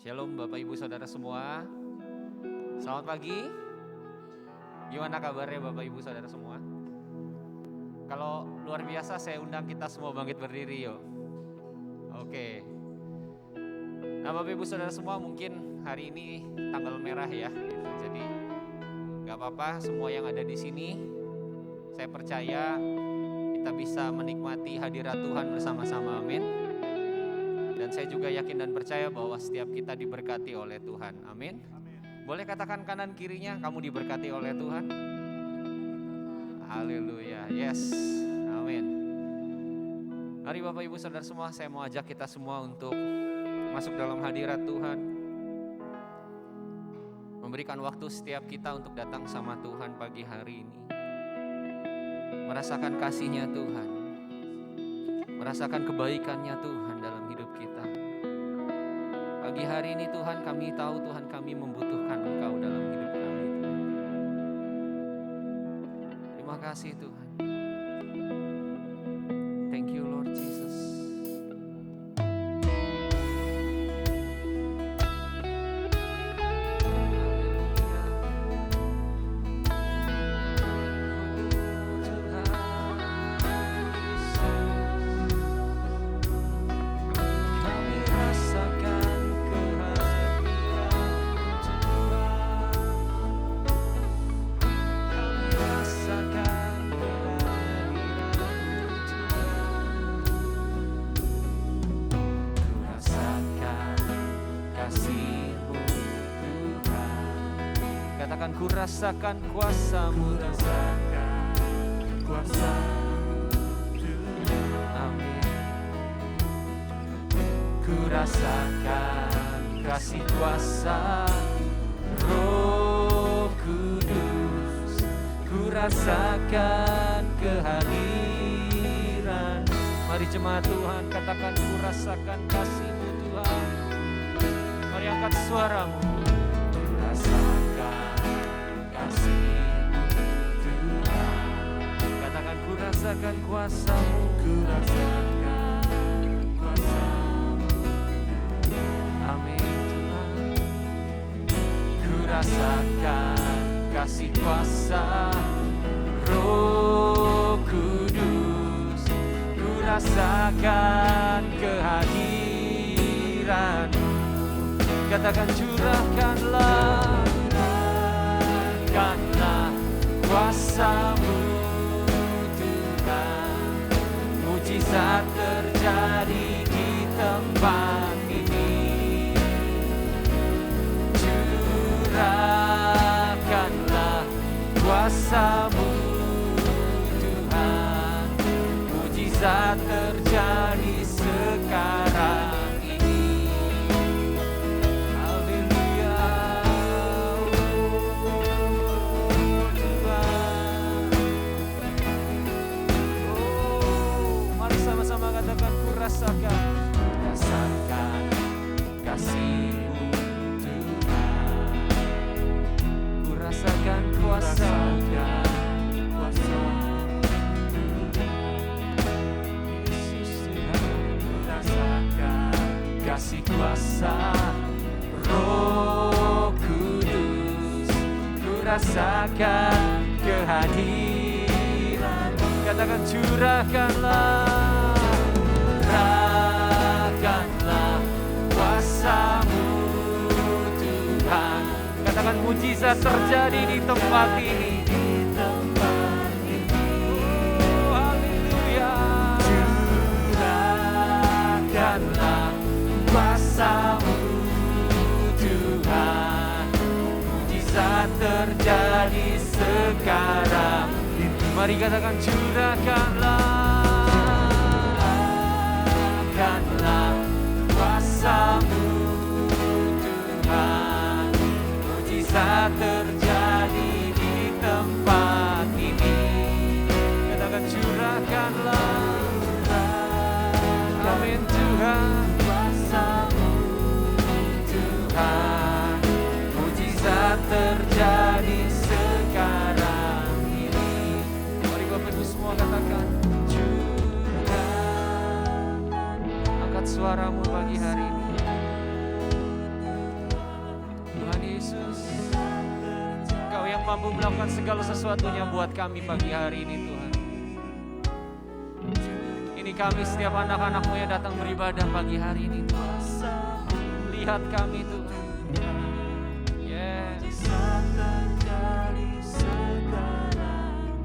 Shalom Bapak Ibu Saudara semua. Selamat pagi. Gimana kabarnya Bapak Ibu Saudara semua? Kalau luar biasa saya undang kita semua bangkit berdiri yuk. Oke. Nah Bapak Ibu Saudara semua, mungkin hari ini tanggal merah ya. Jadi gak apa-apa, semua yang ada di sini, saya percaya kita bisa menikmati hadirat Tuhan bersama-sama, amin. Dan saya juga yakin dan percaya bahwa setiap kita diberkati oleh Tuhan, amin. Boleh katakan kanan kirinya, kamu diberkati oleh Tuhan. Haleluya, yes, amin. Mari Bapak Ibu Saudara semua, saya mau ajak kita semua untuk masuk dalam hadirat Tuhan. Memberikan waktu setiap kita untuk datang sama Tuhan pagi hari ini. Merasakan kasih-Nya Tuhan. Merasakan kebaikan-Nya Tuhan dalam hidup kita. Pagi hari ini Tuhan, kami tahu Tuhan, kami membutuhkan Engkau dalam hidup kami Tuhan. Terima kasih Tuhan. Thank you Lord Jesus. Ku rasakan kuasa-Mu, amin. Ku rasakan kasih kuasa Roh Kudus, ku rasakan kehadiran. Mari jemaat Tuhan katakan, ku rasakan kasih-Mu Tuhan. Mari angkat suaramu. Ku rasakan katakan, ku rasakan kuasa-Mu, ku rasakan kuasa-Mu, amin Tuhan. Ku rasakan kasih kuasa Roh Kudus, ku rasakan kehadiran. Katakan, curahkanlah kuasa-Mu Tuhan, mujizat terjadi di tempat ini. Curahkanlah kuasa-Mu Tuhan, mujizat terjadi sekarang. Rasakan kasih-Mu Tuhan, ku rasakan kuasa-Mu, Yesus Tuhan. Ku rasakan kasih kuasa Roh Kudus, ku rasakan kehadiran. Katakan, curahkanlah kuasa-Mu Tuhan. Katakan, mujizat terjadi di tempat ini. Oh, haleluya. Curahkanlah kuasa-Mu Tuhan, mujizat terjadi sekarang. Mari katakan, curahkanlah kuasa-Mu Tuhan, mujizat terjadi di tempat ini. Katakan, curahkanlah, amin Tuhan. Kuasa-Mu Tuhan, mujizat terjadi sekarang ini. Mari Bapak Ibu semua katakan, curahkan. Angkat suaramu pagi hari ini. mampu melakukan segala sesuatunya buat kami pagi hari ini Tuhan. Ini kami setiap anak-anak-Mu yang datang beribadah pagi hari ini Tuhan. Lihat kami Tuhan. Yes.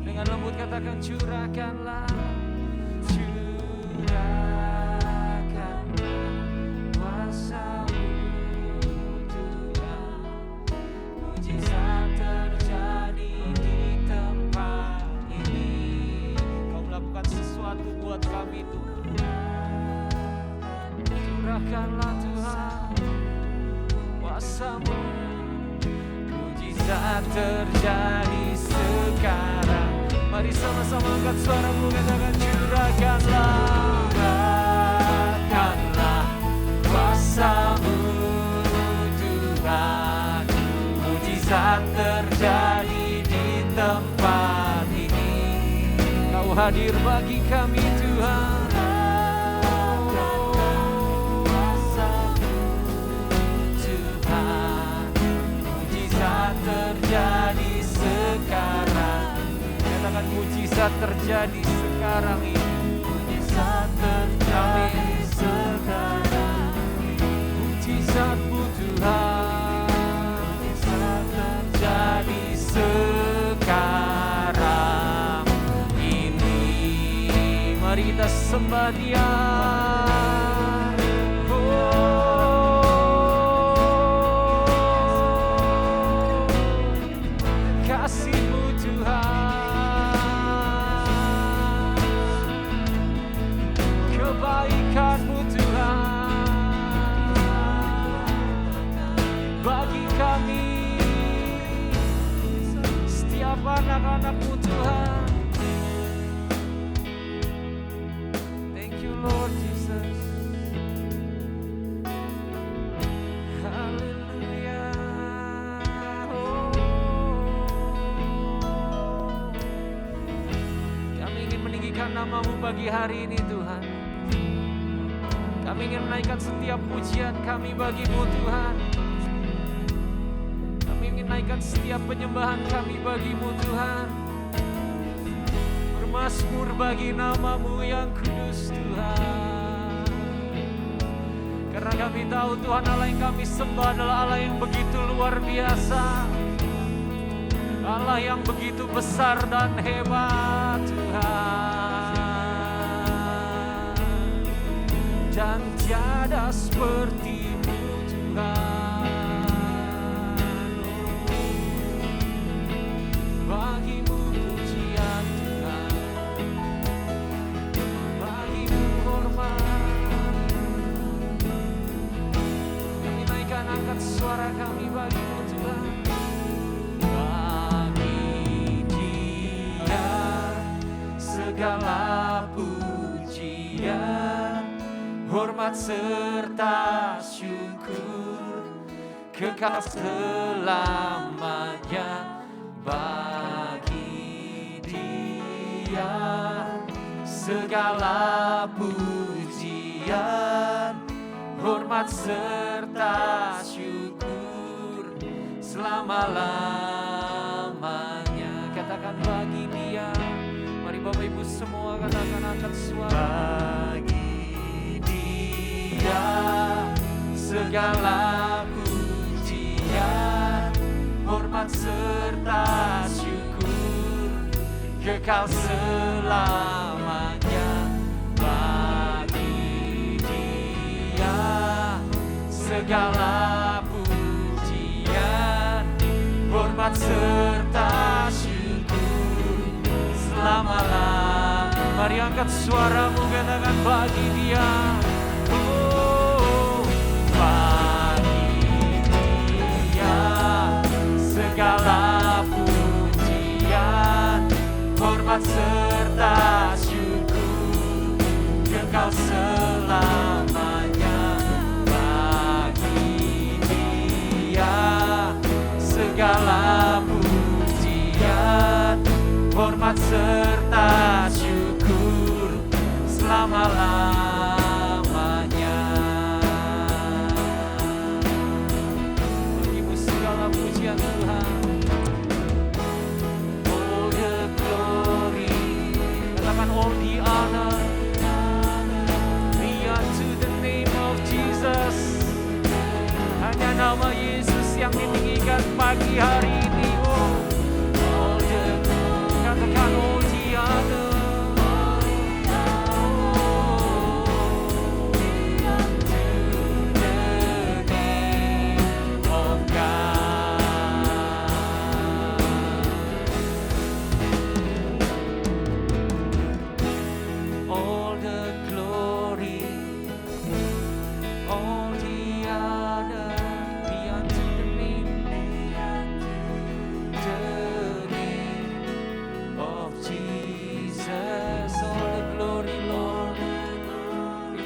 Dengan lembut katakan curahkanlah. Buat kami Tuhan, curahkanlah Tuhan kuasa-Mu, mujizat terjadi sekarang. Mari sama-sama angkat suara-Mu, katakan curahkanlah, curahkanlah kuasa-Mu Tuhan, mujizat terjadi di tempat ini. Kau hadir bagi kami Tuhan. Tuhan, mujizat terjadi sekarang. Katakan mujizat terjadi sekarang ini. Mujizat terjadi sekarang. Mujizat-Mu Tuhan, mujizat terjadi sekarang. Mari kita sembah Dia. Kasih-Mu Tuhan, kebaikan-Mu Tuhan, bagi kami setiap anak-anak-Mu Tuhan. Lord Jesus, haleluya. Kami ingin meninggikan nama-Mu pagi hari ini Tuhan. Kami ingin menaikkan setiap pujian kami bagi-Mu Tuhan. Kami ingin menaikkan setiap penyembahan kami bagi-Mu Tuhan. Bermasmur bagi nama-Mu yang kudus Tuhan. Karena kami tahu Tuhan Allah yang kami sembah adalah Allah yang begitu luar biasa, Allah yang begitu besar dan hebat Tuhan. Dan tiada seperti-Mu Tuhan. Bagi-Mu pujian Tuhan, bagi-Mu hormat. Kami naikkan angkat suara kami bagi-Mu Tuhan. Bagi Dia segala pujian, hormat serta syukur, kekal selamanya. Bagi Dia segala pujian, hormat serta syukur, selama-lamanya. Katakan bagi Dia. Mari Bapak Ibu semua katakan angkat suara. Bagi Dia segala pujian, hormat serta syukur, kekal selamanya. Bagi Dia segala pujian, hormat serta syukur, selama-lamanya. Mari angkat suaramu katakan bagi Dia. Oh, bagi Dia segala pujian, hormat serta syukur, kekal selamanya. Bagi Dia segala pujian, hormat serta syukur, selama-lamanya. Bagimu segala pujian Tuhan.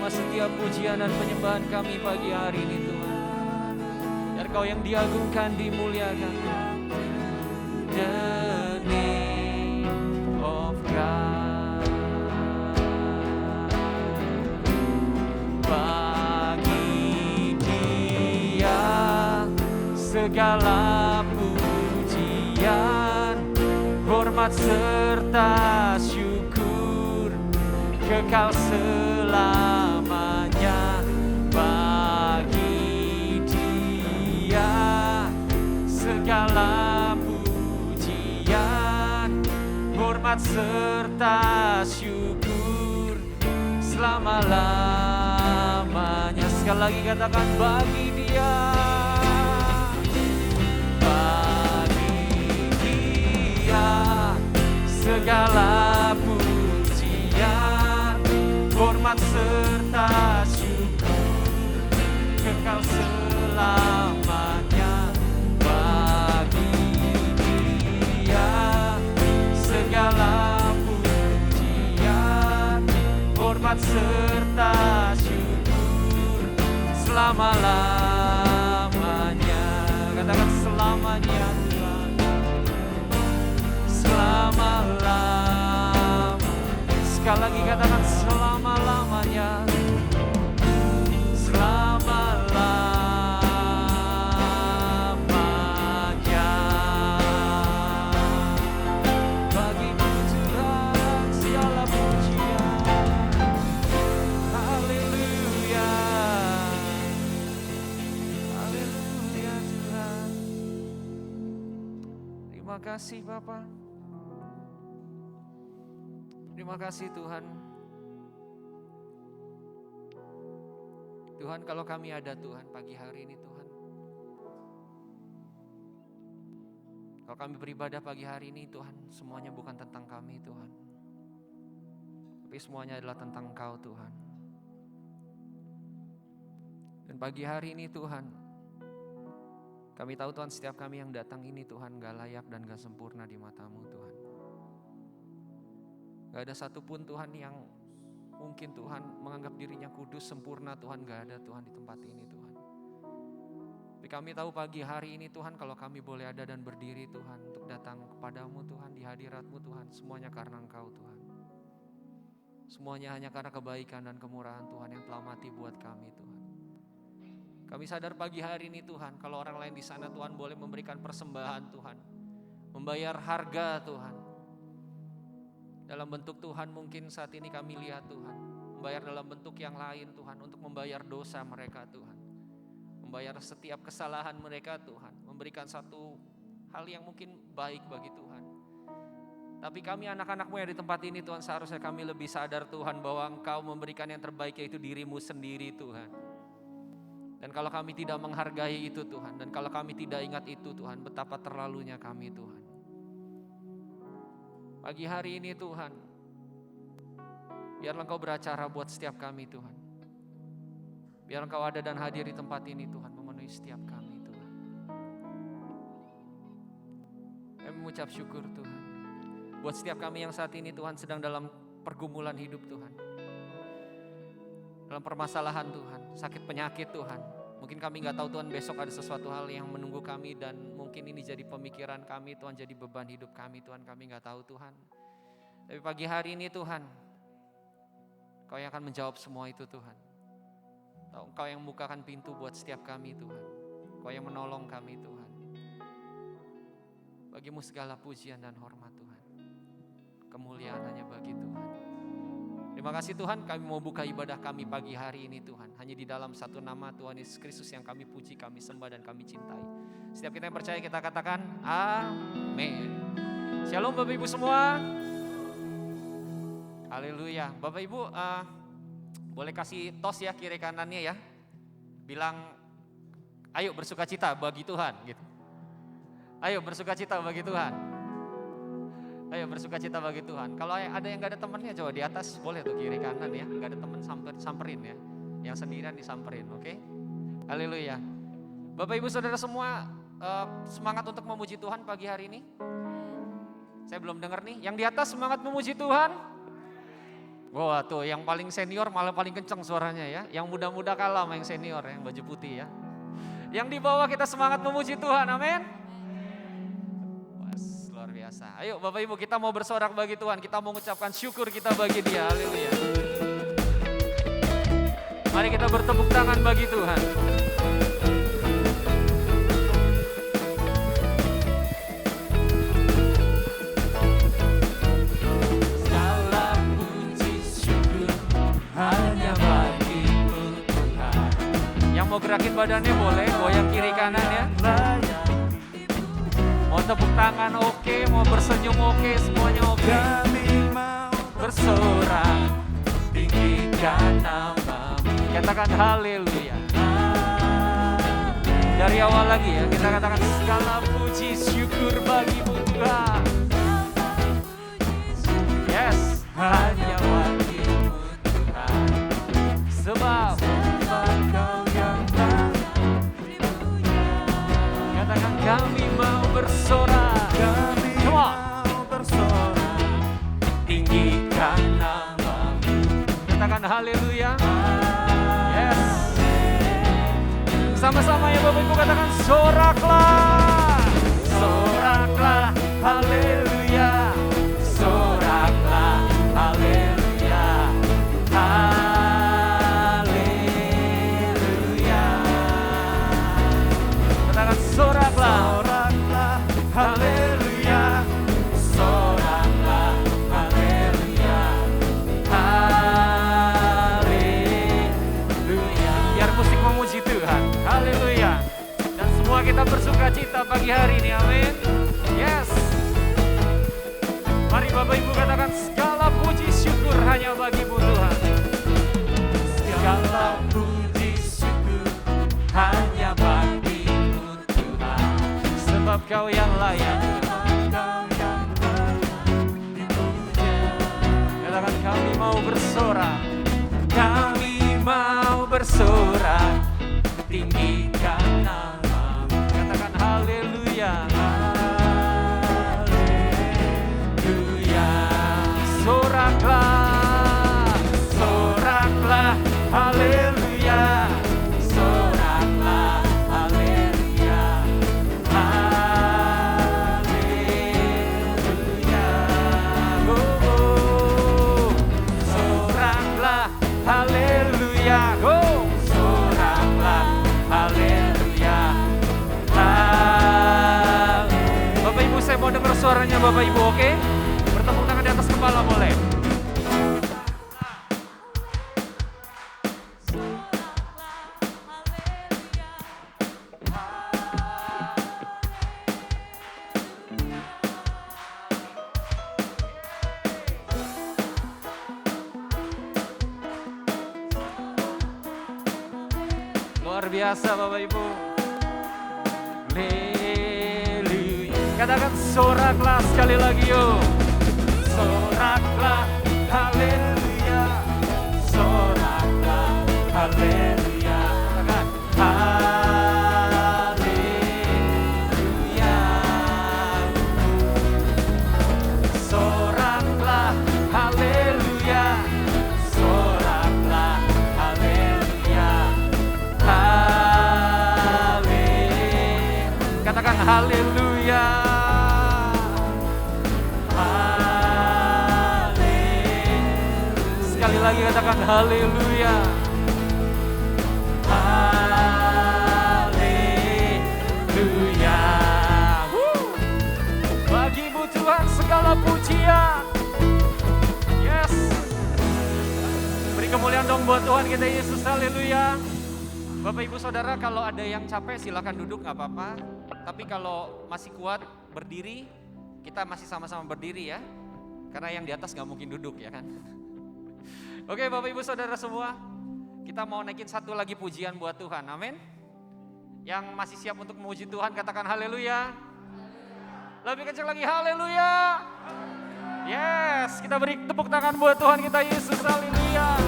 terima setiap pujian dan penyembahan kami pagi hari ini Tuhan. Biar Kau yang diagungkan, dimuliakan. The name of God. Bagi Dia segala pujian, hormat serta syukur kekal selamanya. Bagi Dia segala pujian, hormat serta syukur selama-lamanya. Sekali lagi katakan, bagi Dia. Segala pujian, hormat serta syukur kekal selamanya. Bagi Dia segala pujian, hormat serta syukur selama-lamanya. Katakan selamanya. Selama-lamanya. Sekali lagi katakan selama-lamanya. Selama-lamanya. Bagi-Mu Tuhan segala pujian. Haleluya. Haleluya Tuhan. Terima kasih Bapa. Terima kasih Tuhan. Tuhan, kalau kami ada Tuhan pagi hari ini Tuhan. Kalau kami beribadah pagi hari ini Tuhan, semuanya bukan tentang kami Tuhan. Tapi semuanya adalah tentang Engkau Tuhan. Dan pagi hari ini Tuhan, kami tahu Tuhan setiap kami yang datang ini Tuhan gak layak dan gak sempurna di mata-Mu Tuhan. Gak ada satupun Tuhan yang mungkin Tuhan menganggap dirinya kudus, sempurna Tuhan. Gak ada Tuhan di tempat ini Tuhan. Tapi kami tahu pagi hari ini Tuhan, kalau kami boleh ada dan berdiri Tuhan untuk datang kepadamu Tuhan, di hadirat-Mu Tuhan, semuanya karena Engkau Tuhan. Semuanya hanya karena kebaikan dan kemurahan Tuhan yang telah mati buat kami Tuhan. Kami sadar pagi hari ini Tuhan, kalau orang lain di sana Tuhan boleh memberikan persembahan Tuhan, membayar harga Tuhan. Dalam bentuk Tuhan mungkin saat ini kami lihat Tuhan, membayar dalam bentuk yang lain Tuhan, untuk membayar dosa mereka Tuhan, membayar setiap kesalahan mereka Tuhan, memberikan satu hal yang mungkin baik bagi Tuhan. Tapi kami anak-anak-Mu yang di tempat ini Tuhan, seharusnya kami lebih sadar Tuhan bahwa Engkau memberikan yang terbaik, yaitu diri-Mu sendiri Tuhan. Dan kalau kami tidak menghargai itu Tuhan, dan kalau kami tidak ingat itu Tuhan, betapa terlalunya kami Tuhan. Pagi hari ini Tuhan, biarlah Engkau beracara buat setiap kami Tuhan. Biar Engkau ada dan hadir di tempat ini Tuhan, memenuhi setiap kami Tuhan. Kami mengucap syukur Tuhan, buat setiap kami yang saat ini Tuhan sedang dalam pergumulan hidup Tuhan, dalam permasalahan Tuhan, sakit penyakit Tuhan. Mungkin kami gak tahu Tuhan, besok ada sesuatu hal yang menunggu kami, dan mungkin ini jadi pemikiran kami Tuhan, jadi beban hidup kami Tuhan, kami gak tahu Tuhan. Tapi pagi hari ini Tuhan, Kau yang akan menjawab semua itu Tuhan. Kau yang membukakan pintu buat setiap kami Tuhan. Kau yang menolong kami Tuhan. Bagi-Mu segala pujian dan hormat Tuhan. Kemuliaan hanya bagi Tuhan. Terima kasih Tuhan, kami mau buka ibadah kami pagi hari ini Tuhan, hanya di dalam satu nama Tuhan Yesus Kristus yang kami puji, kami sembah dan kami cintai. Setiap kita yang percaya kita katakan amin. Shalom Bapak Ibu semua. Haleluya. Bapak Ibu boleh kasih tos ya kiri kanannya ya. Bilang ayo bersukacita bagi Tuhan gitu. Ayo bersukacita bagi Tuhan. Ayo bersukacita bagi Tuhan. Kalau ada yang gak ada temannya, coba di atas boleh tuh kiri kanan ya. Gak ada teman samperin ya. Yang sendirian disamperin, oke? Haleluya. Bapak Ibu Saudara semua, semangat untuk memuji Tuhan pagi hari ini. Saya belum dengar nih. Yang di atas semangat memuji Tuhan. Wah tuh yang paling senior malah paling kenceng suaranya ya. Yang muda-muda kalah sama yang senior yang baju putih ya. Yang di bawah kita semangat memuji Tuhan, amin. Was, luar biasa. Ayo Bapak Ibu kita mau bersorak bagi Tuhan. Kita mau mengucapkan syukur kita bagi Dia, haleluya. Mari kita bertepuk tangan bagi Tuhan. Mau gerakin badannya boleh, goyang kiri kanan ya. Mau tepuk tangan oke, mau bersenyum oke, semuanya oke. Bersorak, tinggikan nama-Mu. Katakan haleluya. Dari awal lagi ya, kita katakan segala puji syukur bagi-Mu Tuhan. Yes, hanya bagi-Mu Tuhan. Sebab kami mau bersorak, tinggikan nama-Mu. Katakan haleluya. Yes. Sama-sama ya Bapak Ibu katakan soraklah, soraklah, haleluya, soraklah, haleluya, haleluya. Katakan soraklah, soraklah, haleluya, soraklah, haleluya, haleluya. Biar musik memuji Tuhan, haleluya. Dan semua kita bersuka cita pagi hari ini, amin. Yes. Mari Bapak Ibu katakan segala puji syukur hanya bagi-Mu Tuhan. Segala puji syukur hanya bagi-Mu Tuhan. Sebab Kau yang layak. Katakan kami mau bersorak. Kami mau bersorak. Tinggikan nama-Mu. Katakan haleluya. Haleluya. Soraklah, soraklah, haleluya. Soraklah, haleluya. Haleluya. Oh, oh. Soraklah, haleluya. Oh, soraklah, haleluya. Bapak Ibu saya mau dengar suaranya Bapak Ibu, oke? Bertepuk tangan di atas kepala boleh. Luar biasa Bapak Ibu. Haleluya. Katakan soraklah sekali lagi yuk. Soraklah, haleluya. Soraklah, haleluya. Katakan haleluya. Soraklah, haleluya. Soraklah, haleluya. Haleluya. Katakan haleluya. Sekali lagi katakan haleluya. Haleluya. Bagi-Mu Tuhan segala pujian. Yes. Beri kemuliaan dong buat Tuhan kita Yesus, haleluya. Bapak Ibu Saudara kalau ada yang capek silakan duduk gak apa-apa. Tapi kalau masih kuat berdiri, kita masih sama-sama berdiri ya. Karena yang di atas gak mungkin duduk ya kan. Oke Bapak Ibu Saudara semua, kita mau naikin satu lagi pujian buat Tuhan, amin. Yang masih siap untuk memuji Tuhan katakan haleluya. Lebih kencang lagi haleluya. Yes, kita beri tepuk tangan buat Tuhan kita Yesus, haleluya.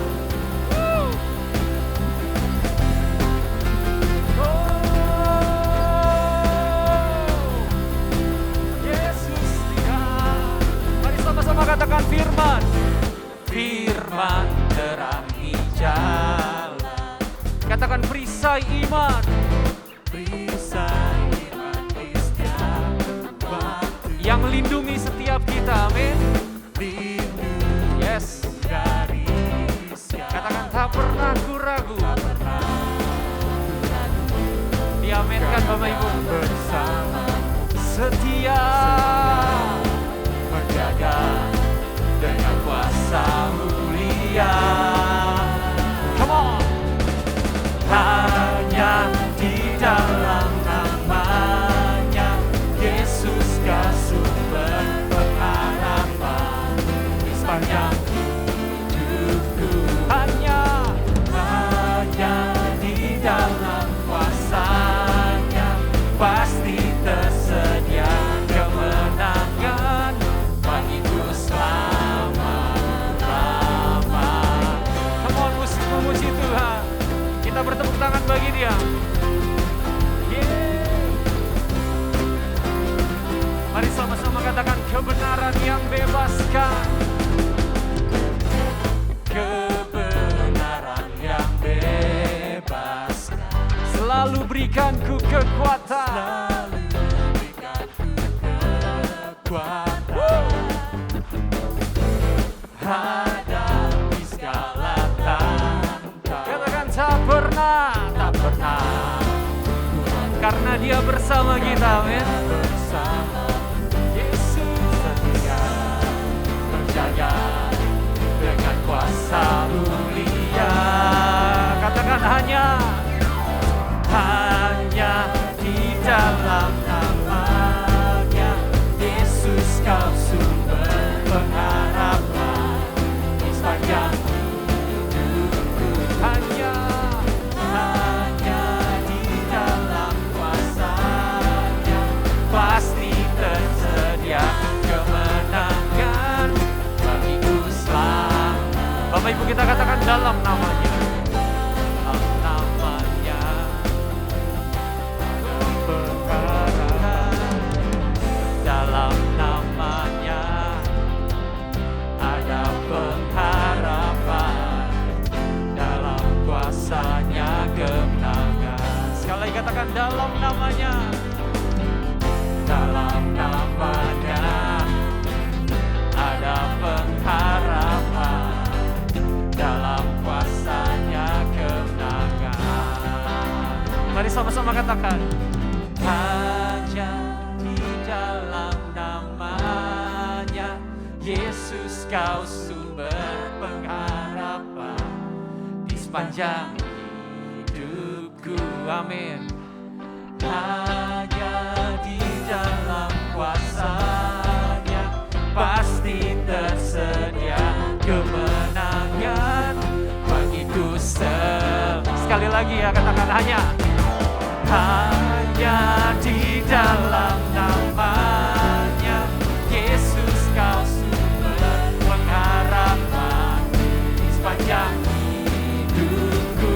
Yesus Tuhan. Mari sama-sama katakan firman. Firman Katakan perisai iman. Perisai iman di setiap waktu. Yang lindungi setiap kita, amin. Lindung Yes. dari siapa. Katakan tak pernah ku ragu. Diamenkan Bapak Ibu. Bersama Setia menjaga dengan kuasa mulia. Come on. Hanya di dalam namanya Yesus kau sumber pengharapan di sepanjang hidupku. Hanya di dalam kuasa-Nya pasti tersedia kemenangan bagiku selama-lama. Come on, memuji Tuhan. Kita bertepuk tangan bagi Dia. Yeah. Mari sama-sama katakan kebenaran yang bebaskan. Kebenaran yang bebas Selalu berikanku kekuatan. selalu berikanku kekuatan hadapi segala tantangan. Katakan tak pernah. Karena Dia bersama kita, amin. Bersama Yesus setia menjaga dengan kuasa mulia. katakan hanya di dalam namanya Yesus kau sumber pengharapan di sepanjang hidupku. hanya Di dalam kuasa-Nya pasti tersedia kemenangan bagiku selama. Bapak Ibu kita katakan dalam namanya. Dalam namanya pengharapan. Dalam namanya ada pengharapan. Dalam kuasa-Nya kemenangan. Sekali lagi katakan dalam namanya. Dalam namanya ada pengharapan. Dalam kuasa-Nya kemenangan. Mari sama-sama katakan. Hanya di dalam namanya Yesus kau sumber pengharapan di sepanjang hidupku. Amin. Hanya di dalam kuasa-Nya pasti tersedia kemenangan bagiku Sekali lagi ya katakan hanya di dalam namanya Yesus kau sumber pengharapan di sepanjang hidupku.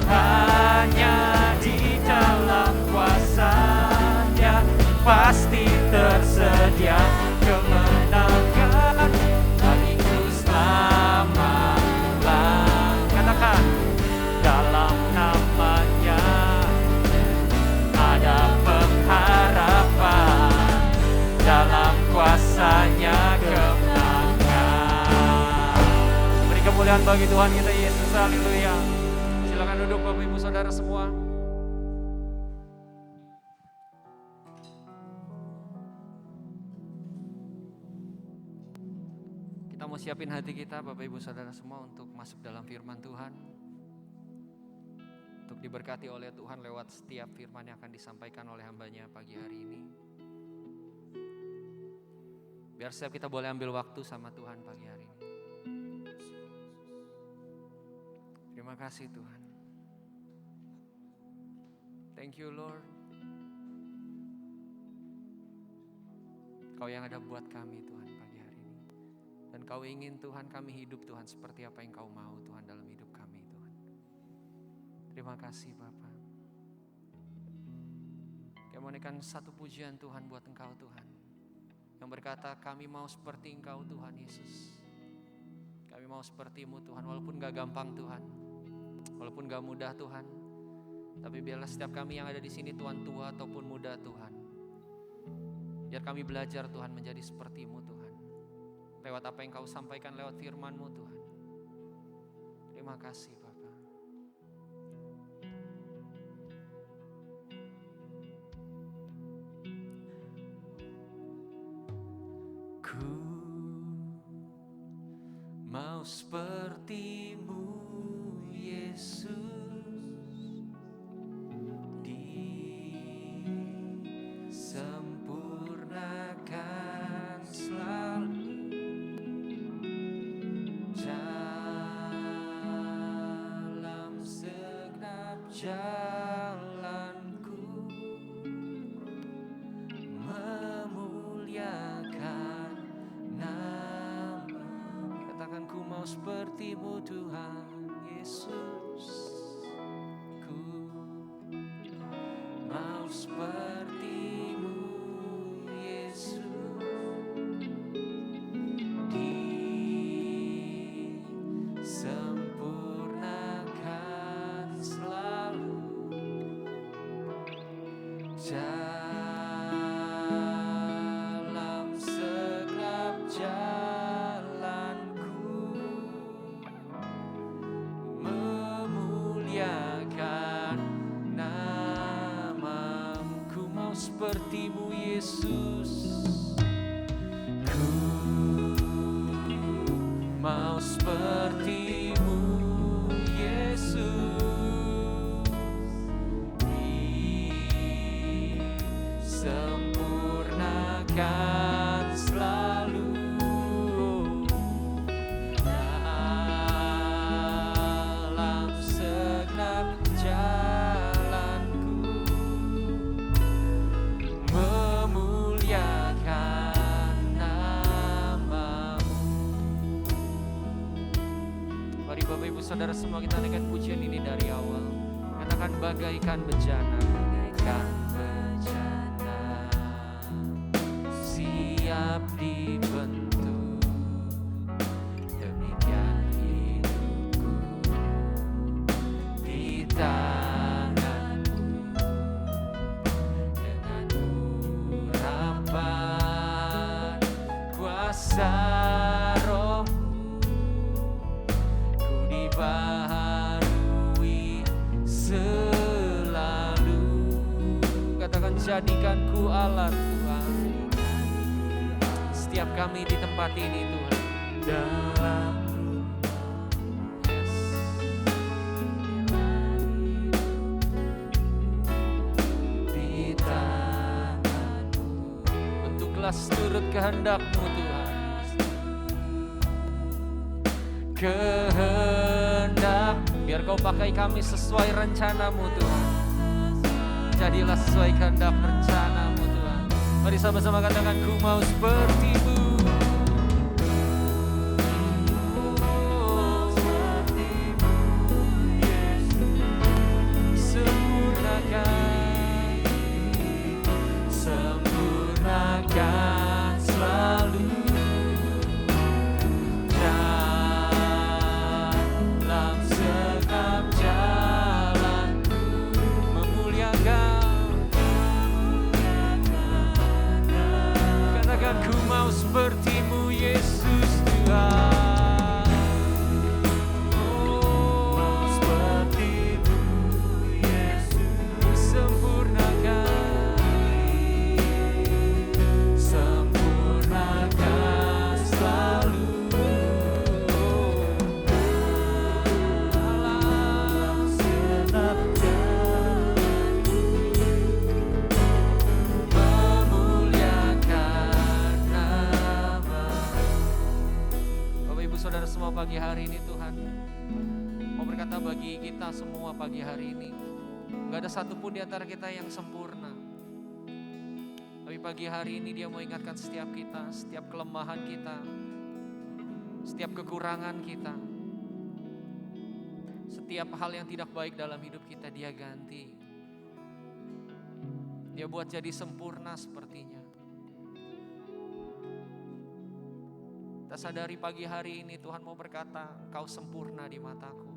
Hanya di dalam kuasa-Nya pasti tersedia kemenangan bagiku selama-lamanya. katakan Dalam namanya ada pengharapan. Dalam kuasa-Nya kemenangan. beri kemuliaan bagi Tuhan kita Yesus. Haleluya. Silakan duduk Bapak Ibu Saudara semua. Kita mau siapin hati kita Bapak Ibu Saudara semua untuk masuk dalam firman Tuhan. Untuk diberkati oleh Tuhan lewat setiap firman yang akan disampaikan oleh hambanya pagi hari ini. Biar setiap kita boleh ambil waktu sama Tuhan pagi hari ini. Terima kasih Tuhan. Thank you Lord. Kau yang ada buat kami Tuhan pagi hari ini. Dan Kau ingin Tuhan kami hidup Tuhan seperti apa yang Kau mau Tuhan dalam hidup kami Tuhan. Terima kasih Bapa. Kami menaikkan satu pujian Tuhan buat Engkau Tuhan. Yang berkata kami mau seperti Engkau Tuhan Yesus. Kami mau seperti-Mu Tuhan walaupun gak gampang Tuhan. Walaupun gak mudah Tuhan, tapi biarlah setiap kami yang ada di sini Tuhan, tua ataupun muda Tuhan, biar kami belajar Tuhan menjadi seperti-Mu Tuhan. Lewat apa yang Kau sampaikan lewat firman-Mu Tuhan. Terima kasih Bapa. Ku mau seperti-Mu Yesus, disempurnakan selalu dalam segenap jalanku, memuliakan nama. Katakan, ku mau seperti-Mu Tuhan Yesus, ku mau seperti-Mu Yesus, disempurnakan selalu dalam segenap jalanku, memuliakan nama-Mu. Ku mau seperti-Mu Yesus, ku mau seperti-Mu Yesus, disempurnakan selalu dalam segenap jalanku, memuliakan nama-Mu. Mari Bapak Ibu Saudara semua kita naikkan pujian ini dari awal. Katakan, bagaikan bejana, bagaikan bejana, siap dibentuk, demikian hidupku di tangan-Mu, dengan urapan kuasa Roh-Mu, ku dibaharui selalu. Katakan, jadikan ku alat Tuhan setiap kami di tempat ini Tuhan, dalam yes, di tangan-Mu, bentuklah seturut kehendak-Mu Tuhan, kehendak, biar Kau pakai kami sesuai rencana-Mu Tuhan. Jadilah sesuai kehendak rencana-Mu Tuhan. Mari sama-sama katakan, ku mau seperti-Mu. Sempurnakan, sempurnakan selalu dalam segenap jalanku, memuliakan. Katakan, ku mau seperti-Mu Yesus Tuhan. Oh, seperti-Mu Yesus, sempurnakan, sempurnakan selalu dalam segenap jalanku, memuliakan nama. Bapak Ibu Saudara semua, pagi hari ini Tuhan mau berkata bagi kita semua pagi hari ini, gak ada satupun di antara kita yang sempurna. Tapi pagi hari ini Dia mau ingatkan setiap kita, setiap kelemahan kita, setiap kekurangan kita, setiap hal yang tidak baik dalam hidup kita, Dia ganti. Dia buat jadi sempurna sepertinya. Kita sadari pagi hari ini Tuhan mau berkata, Engkau sempurna di mataku.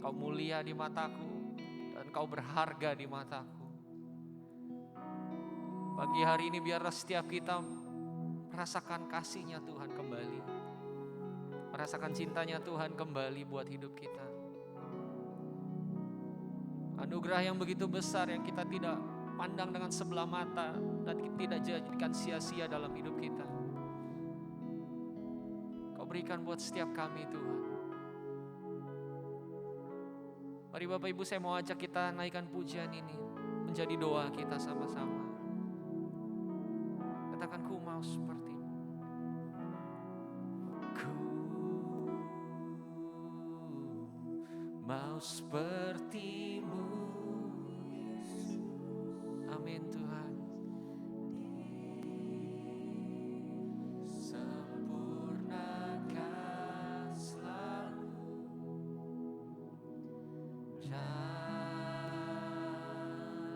Kau mulia di mataku dan Kau berharga di mataku. Pagi hari ini biarlah setiap kita merasakan kasih-Nya Tuhan kembali. Merasakan cintanya Tuhan kembali buat hidup kita. Anugerah yang begitu besar yang kita tidak pandang dengan sebelah mata dan tidak jadikan sia-sia dalam hidup kita. Kau berikan buat setiap kami Tuhan. Mari Bapak Ibu, saya mau ajak kita naikkan pujian ini menjadi doa kita sama-sama. Katakan, ku mau seperti-Mu. Ku mau seperti-Mu, Yesus. Amin Tuhan. Sempurnakan selalu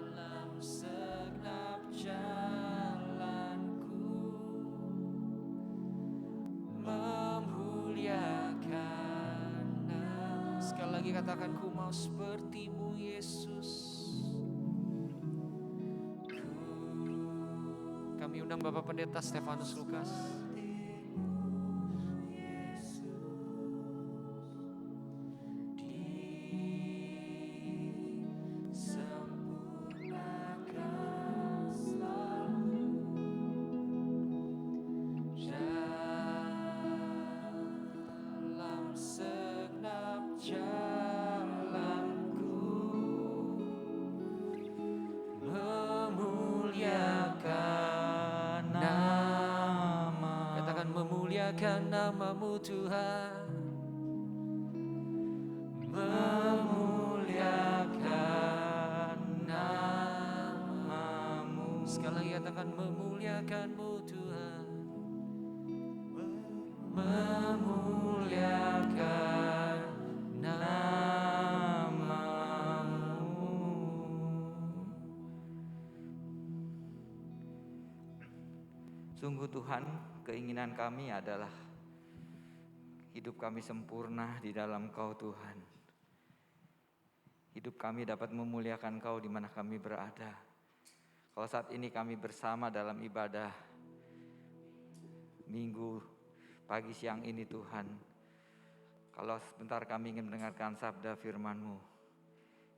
dalam segenap jalanku, memuliakan nama. Sekali lagi katakan, ku mau seperti-Mu Yesus. Kami undang Bapak Pendeta Stefanus Lukas. Memuliakan nama-Mu Tuhan, memuliakan nama-Mu. Sekali lagi katakan, memuliakan-Mu Tuhan, memuliakan nama-Mu. Sungguh Tuhan, keinginan kami adalah hidup kami sempurna di dalam Kau Tuhan. Hidup kami dapat memuliakan Kau di mana kami berada. Kalau saat ini kami bersama dalam ibadah minggu pagi siang ini Tuhan, kalau sebentar kami ingin mendengarkan sabda firman-Mu,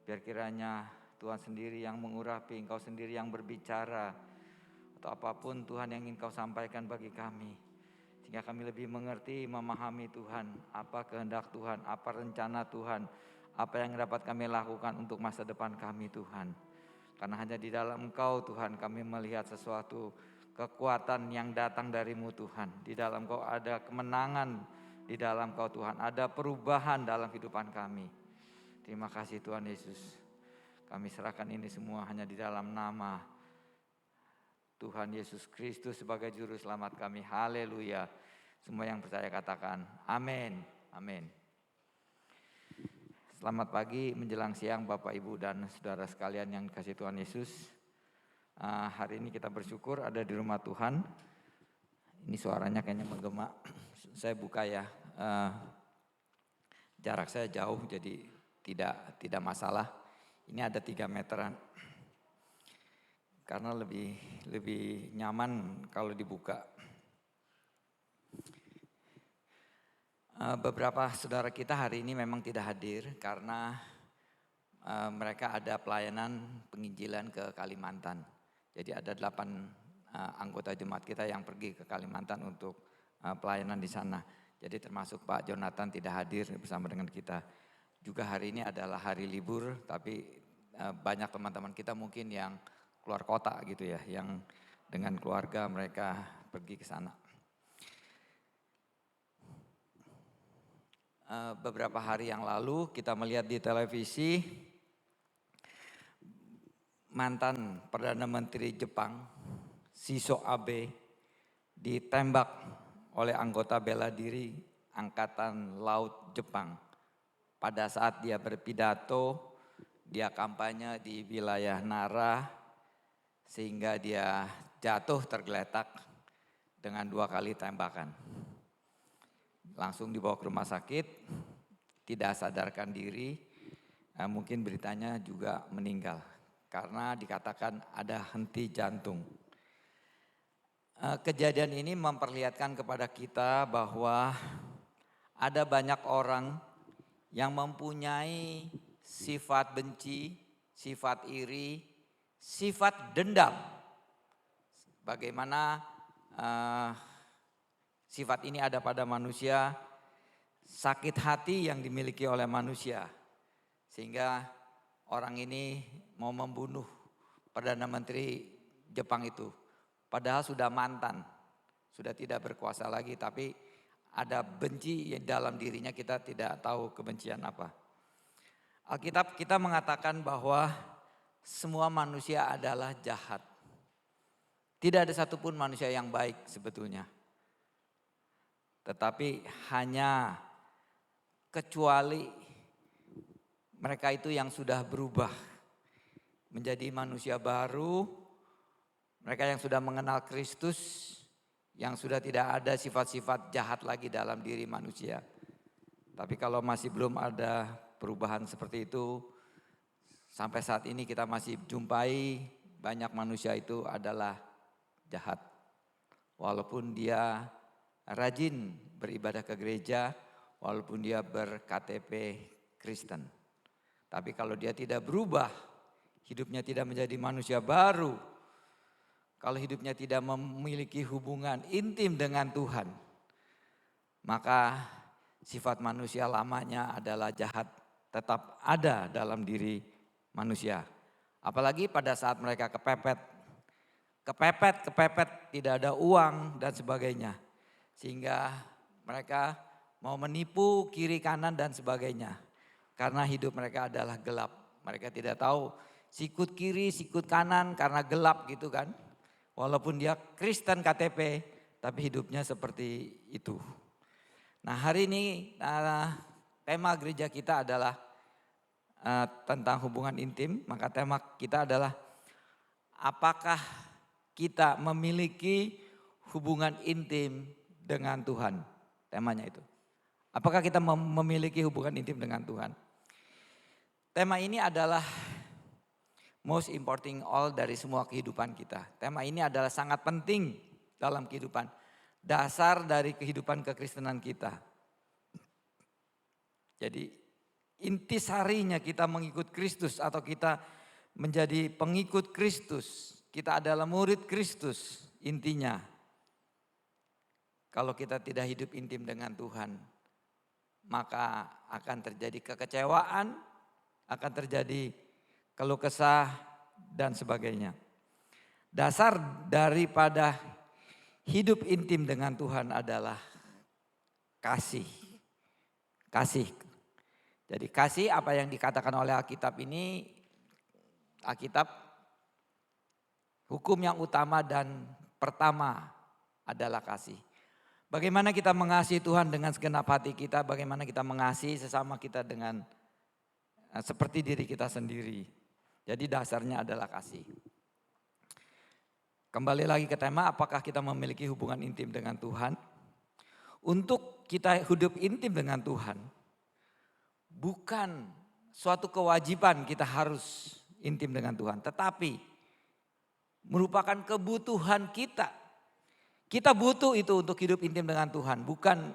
biar kiranya Tuhan sendiri yang mengurapi, Engkau sendiri yang berbicara, atau apapun Tuhan yang ingin Kau sampaikan bagi kami, sehingga kami lebih mengerti, memahami Tuhan, apa kehendak Tuhan, apa rencana Tuhan, apa yang dapat kami lakukan untuk masa depan kami Tuhan. Karena hanya di dalam Engkau Tuhan kami melihat sesuatu kekuatan yang datang dari-Mu Tuhan. Di dalam Kau ada kemenangan, di dalam Kau Tuhan ada perubahan dalam kehidupan kami. Terima kasih Tuhan Yesus. Kami serahkan ini semua hanya di dalam nama Tuhan Yesus Kristus sebagai juru selamat kami. Haleluya. Semua yang percaya katakan amin. Amin. Selamat pagi menjelang siang Bapak Ibu dan saudara sekalian yang dikasihi Tuhan Yesus. Hari ini kita bersyukur ada di rumah Tuhan. Ini suaranya kayaknya menggema. Saya buka ya. Jarak saya jauh jadi tidak masalah. Ini ada 3 meteran. Karena lebih nyaman kalau dibuka. Beberapa saudara kita hari ini memang tidak hadir karena mereka ada pelayanan penginjilan ke Kalimantan. Jadi ada 8 anggota jemaat kita yang pergi ke Kalimantan untuk pelayanan di sana. Jadi termasuk Pak Jonathan tidak hadir bersama dengan kita. Juga hari ini adalah hari libur, tapi banyak teman-teman kita mungkin yang keluar kota gitu ya, yang dengan keluarga mereka pergi ke sana. Beberapa hari yang lalu kita melihat di televisi mantan Perdana Menteri Jepang, Shinzo Abe, ditembak oleh anggota bela diri Angkatan Laut Jepang. Pada saat dia berpidato, dia kampanye di wilayah Nara, sehingga dia jatuh tergeletak dengan 2 kali tembakan. Langsung dibawa ke rumah sakit, tidak sadarkan diri, mungkin beritanya juga meninggal karena dikatakan ada henti jantung. Kejadian ini memperlihatkan kepada kita bahwa ada banyak orang yang mempunyai sifat benci, sifat iri, sifat dendam. Bagaimana sifat ini ada pada manusia, sakit hati yang dimiliki oleh manusia. Sehingga orang ini mau membunuh Perdana Menteri Jepang itu. Padahal sudah mantan, sudah tidak berkuasa lagi, tapi ada benci dalam dirinya, kita tidak tahu kebencian apa. Alkitab kita mengatakan bahwa semua manusia adalah jahat. Tidak ada satupun manusia yang baik sebetulnya. Tetapi hanya kecuali mereka itu yang sudah berubah menjadi manusia baru, mereka yang sudah mengenal Kristus, yang sudah tidak ada sifat-sifat jahat lagi dalam diri manusia. Tapi kalau masih belum ada perubahan seperti itu, sampai saat ini kita masih jumpai banyak manusia itu adalah jahat. Walaupun dia rajin beribadah ke gereja, walaupun dia ber-KTP Kristen. Tapi kalau dia tidak berubah, hidupnya tidak menjadi manusia baru, kalau hidupnya tidak memiliki hubungan intim dengan Tuhan, maka sifat manusia lamanya adalah jahat tetap ada dalam diri manusia. Apalagi pada saat mereka kepepet, tidak ada uang dan sebagainya. Sehingga mereka mau menipu kiri kanan dan sebagainya. Karena hidup mereka adalah gelap. Mereka tidak tahu sikut kiri, sikut kanan karena gelap gitu kan. Walaupun dia Kristen KTP, tapi hidupnya seperti itu. Nah hari ini tema gereja kita adalah tentang hubungan intim. Maka tema kita adalah apakah kita memiliki hubungan intim dengan Tuhan. Temanya itu. Apakah kita memiliki hubungan intim dengan Tuhan? Tema ini adalah most important all dari semua kehidupan kita. Tema ini adalah sangat penting dalam kehidupan. Dasar dari kehidupan kekristenan kita. Jadi intisarinya kita mengikut Kristus atau kita menjadi pengikut Kristus. Kita adalah murid Kristus intinya. Kalau kita tidak hidup intim dengan Tuhan, maka akan terjadi kekecewaan, akan terjadi keluh kesah dan sebagainya. Dasar daripada hidup intim dengan Tuhan adalah kasih. Kasih. Jadi kasih apa yang dikatakan oleh Alkitab ini, Alkitab hukum yang utama dan pertama adalah kasih. Bagaimana kita mengasihi Tuhan dengan segenap hati kita, bagaimana kita mengasihi sesama kita dengan seperti diri kita sendiri. Jadi dasarnya adalah kasih. Kembali lagi ke tema, apakah kita memiliki hubungan intim dengan Tuhan? Untuk kita hidup intim dengan Tuhan, bukan suatu kewajiban kita harus intim dengan Tuhan. Tetapi merupakan kebutuhan kita. Kita butuh itu untuk hidup intim dengan Tuhan. Bukan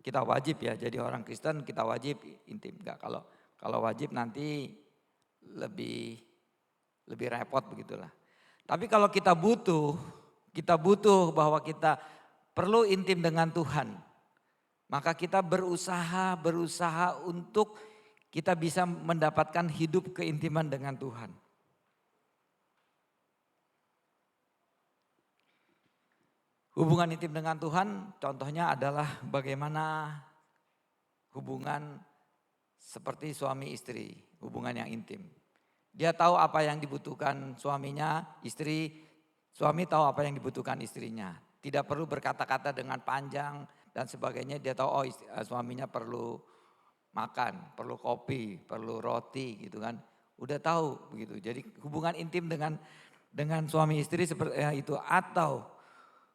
kita wajib ya, jadi orang Kristen kita wajib intim. Enggak, kalau wajib nanti lebih repot begitulah. Tapi kalau kita butuh bahwa kita perlu intim dengan Tuhan. Maka kita berusaha untuk kita bisa mendapatkan hidup keintiman dengan Tuhan. Hubungan intim dengan Tuhan contohnya adalah bagaimana hubungan seperti suami istri, hubungan yang intim. Dia tahu apa yang dibutuhkan suaminya, suami tahu apa yang dibutuhkan istrinya. Tidak perlu berkata-kata dengan panjang dan sebagainya, dia tahu suaminya perlu makan, perlu kopi, perlu roti gitu kan. Udah tahu begitu. Jadi hubungan intim dengan suami istri seperti itu, atau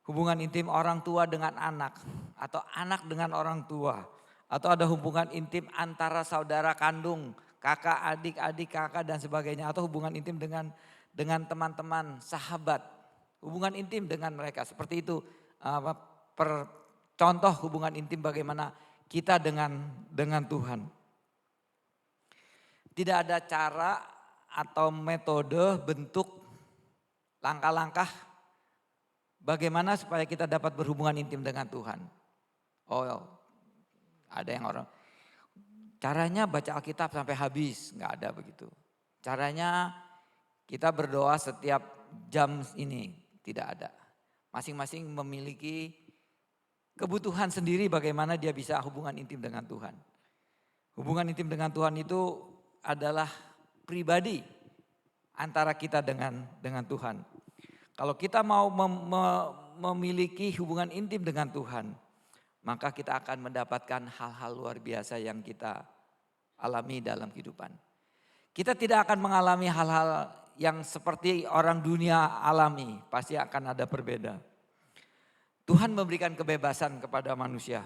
hubungan intim orang tua dengan anak, atau anak dengan orang tua, atau ada hubungan intim antara saudara kandung, kakak, adik kakak dan sebagainya, atau hubungan intim dengan teman-teman, sahabat, hubungan intim dengan mereka. Seperti itu contoh hubungan intim bagaimana kita dengan Tuhan. Tidak ada cara atau metode, bentuk, langkah-langkah bagaimana supaya kita dapat berhubungan intim dengan Tuhan. Oh, ada yang orang caranya baca Alkitab sampai habis, nggak ada begitu. Caranya kita berdoa setiap jam ini, tidak ada. Masing-masing memiliki kebutuhan sendiri bagaimana dia bisa hubungan intim dengan Tuhan. Hubungan intim dengan Tuhan itu adalah pribadi antara kita dengan Tuhan. Kalau kita mau memiliki hubungan intim dengan Tuhan, maka kita akan mendapatkan hal-hal luar biasa yang kita alami dalam kehidupan. Kita tidak akan mengalami hal-hal yang seperti orang dunia alami, pasti akan ada berbeda. Tuhan memberikan kebebasan kepada manusia.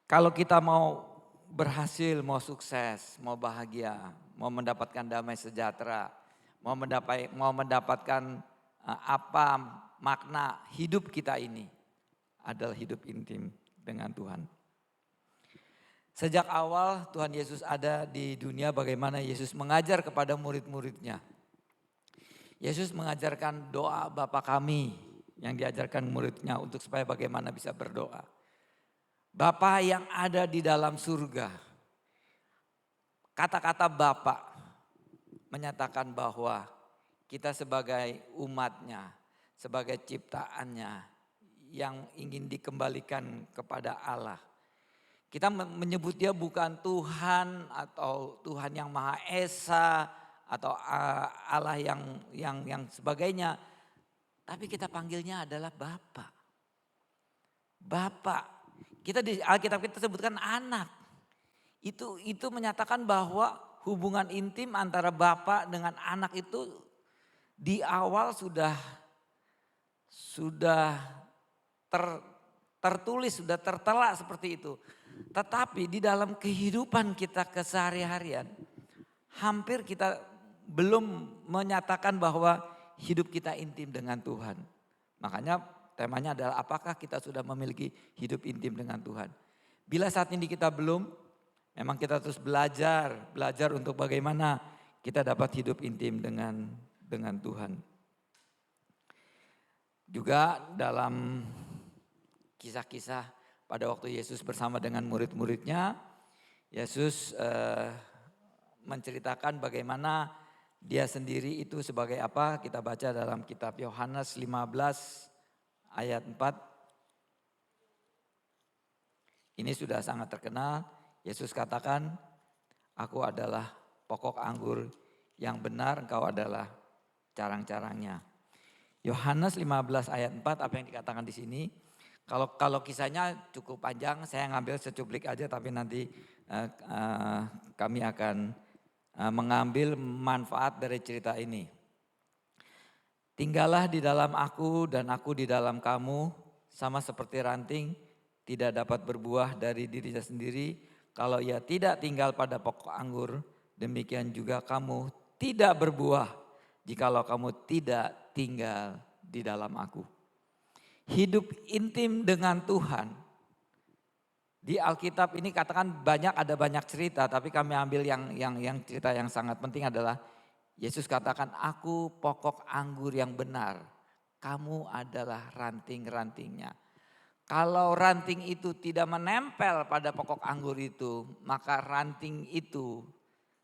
Kalau kita mau berhasil, mau sukses, mau bahagia, mau mendapatkan damai sejahtera, mau mendapatkan apa makna hidup kita ini adalah hidup intim dengan Tuhan. Sejak awal Tuhan Yesus ada di dunia, bagaimana Yesus mengajar kepada murid-muridnya. Yesus mengajarkan doa Bapa kami yang diajarkan muridnya untuk supaya bagaimana bisa berdoa. Bapa yang ada di dalam surga. Kata-kata Bapa menyatakan bahwa kita sebagai umatnya, sebagai ciptaannya yang ingin dikembalikan kepada Allah. Kita menyebut dia bukan Tuhan atau Tuhan yang Maha Esa atau Allah yang sebagainya. Tapi kita panggilnya adalah Bapa. Bapa. Kita di Alkitab kita sebutkan anak. Itu menyatakan bahwa hubungan intim antara Bapa dengan anak itu di awal sudah tertulis, sudah tertera seperti itu. Tetapi di dalam kehidupan kita kesehari-harian, hampir kita belum menyatakan bahwa hidup kita intim dengan Tuhan. Makanya temanya adalah apakah kita sudah memiliki hidup intim dengan Tuhan. Bila saat ini kita belum, memang kita terus belajar untuk bagaimana kita dapat hidup intim dengan Tuhan. Juga dalam kisah-kisah pada waktu Yesus bersama dengan murid-muridnya, Yesus menceritakan bagaimana dia sendiri itu sebagai apa. Kita baca dalam kitab Yohanes 15 ayat 4. Ini sudah sangat terkenal. Yesus katakan, aku adalah pokok anggur yang benar, engkau adalah carang-carangnya. Yohanes 15 ayat 4, apa yang dikatakan di sini? Kalau kisahnya cukup panjang, saya ngambil secuplik aja, tapi nanti kami akan mengambil manfaat dari cerita ini. Tinggallah di dalam aku dan aku di dalam kamu, sama seperti ranting tidak dapat berbuah dari dirinya sendiri. Kalau ia tidak tinggal pada pokok anggur, demikian juga kamu tidak berbuah jikalau kamu tidak tinggal di dalam aku. Hidup intim dengan Tuhan. Di Alkitab ini katakan ada banyak cerita, tapi kami ambil yang cerita yang sangat penting adalah Yesus katakan, aku pokok anggur yang benar, kamu adalah ranting-rantingnya. Kalau ranting itu tidak menempel pada pokok anggur itu, maka ranting itu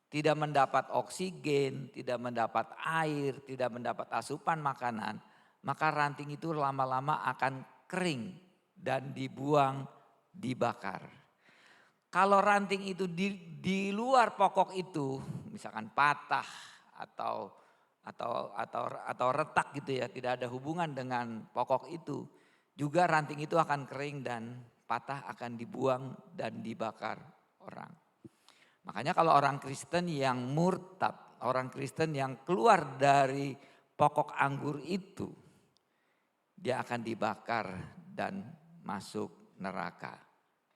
tidak mendapat oksigen, tidak mendapat air, tidak mendapat asupan makanan. Maka ranting itu lama-lama akan kering dan dibuang, dibakar. Kalau ranting itu di luar pokok itu, misalkan patah atau retak gitu ya, tidak ada hubungan dengan pokok itu, juga ranting itu akan kering dan patah, akan dibuang dan dibakar orang. Makanya kalau orang Kristen yang murtad, orang Kristen yang keluar dari pokok anggur itu, dia akan dibakar dan masuk neraka.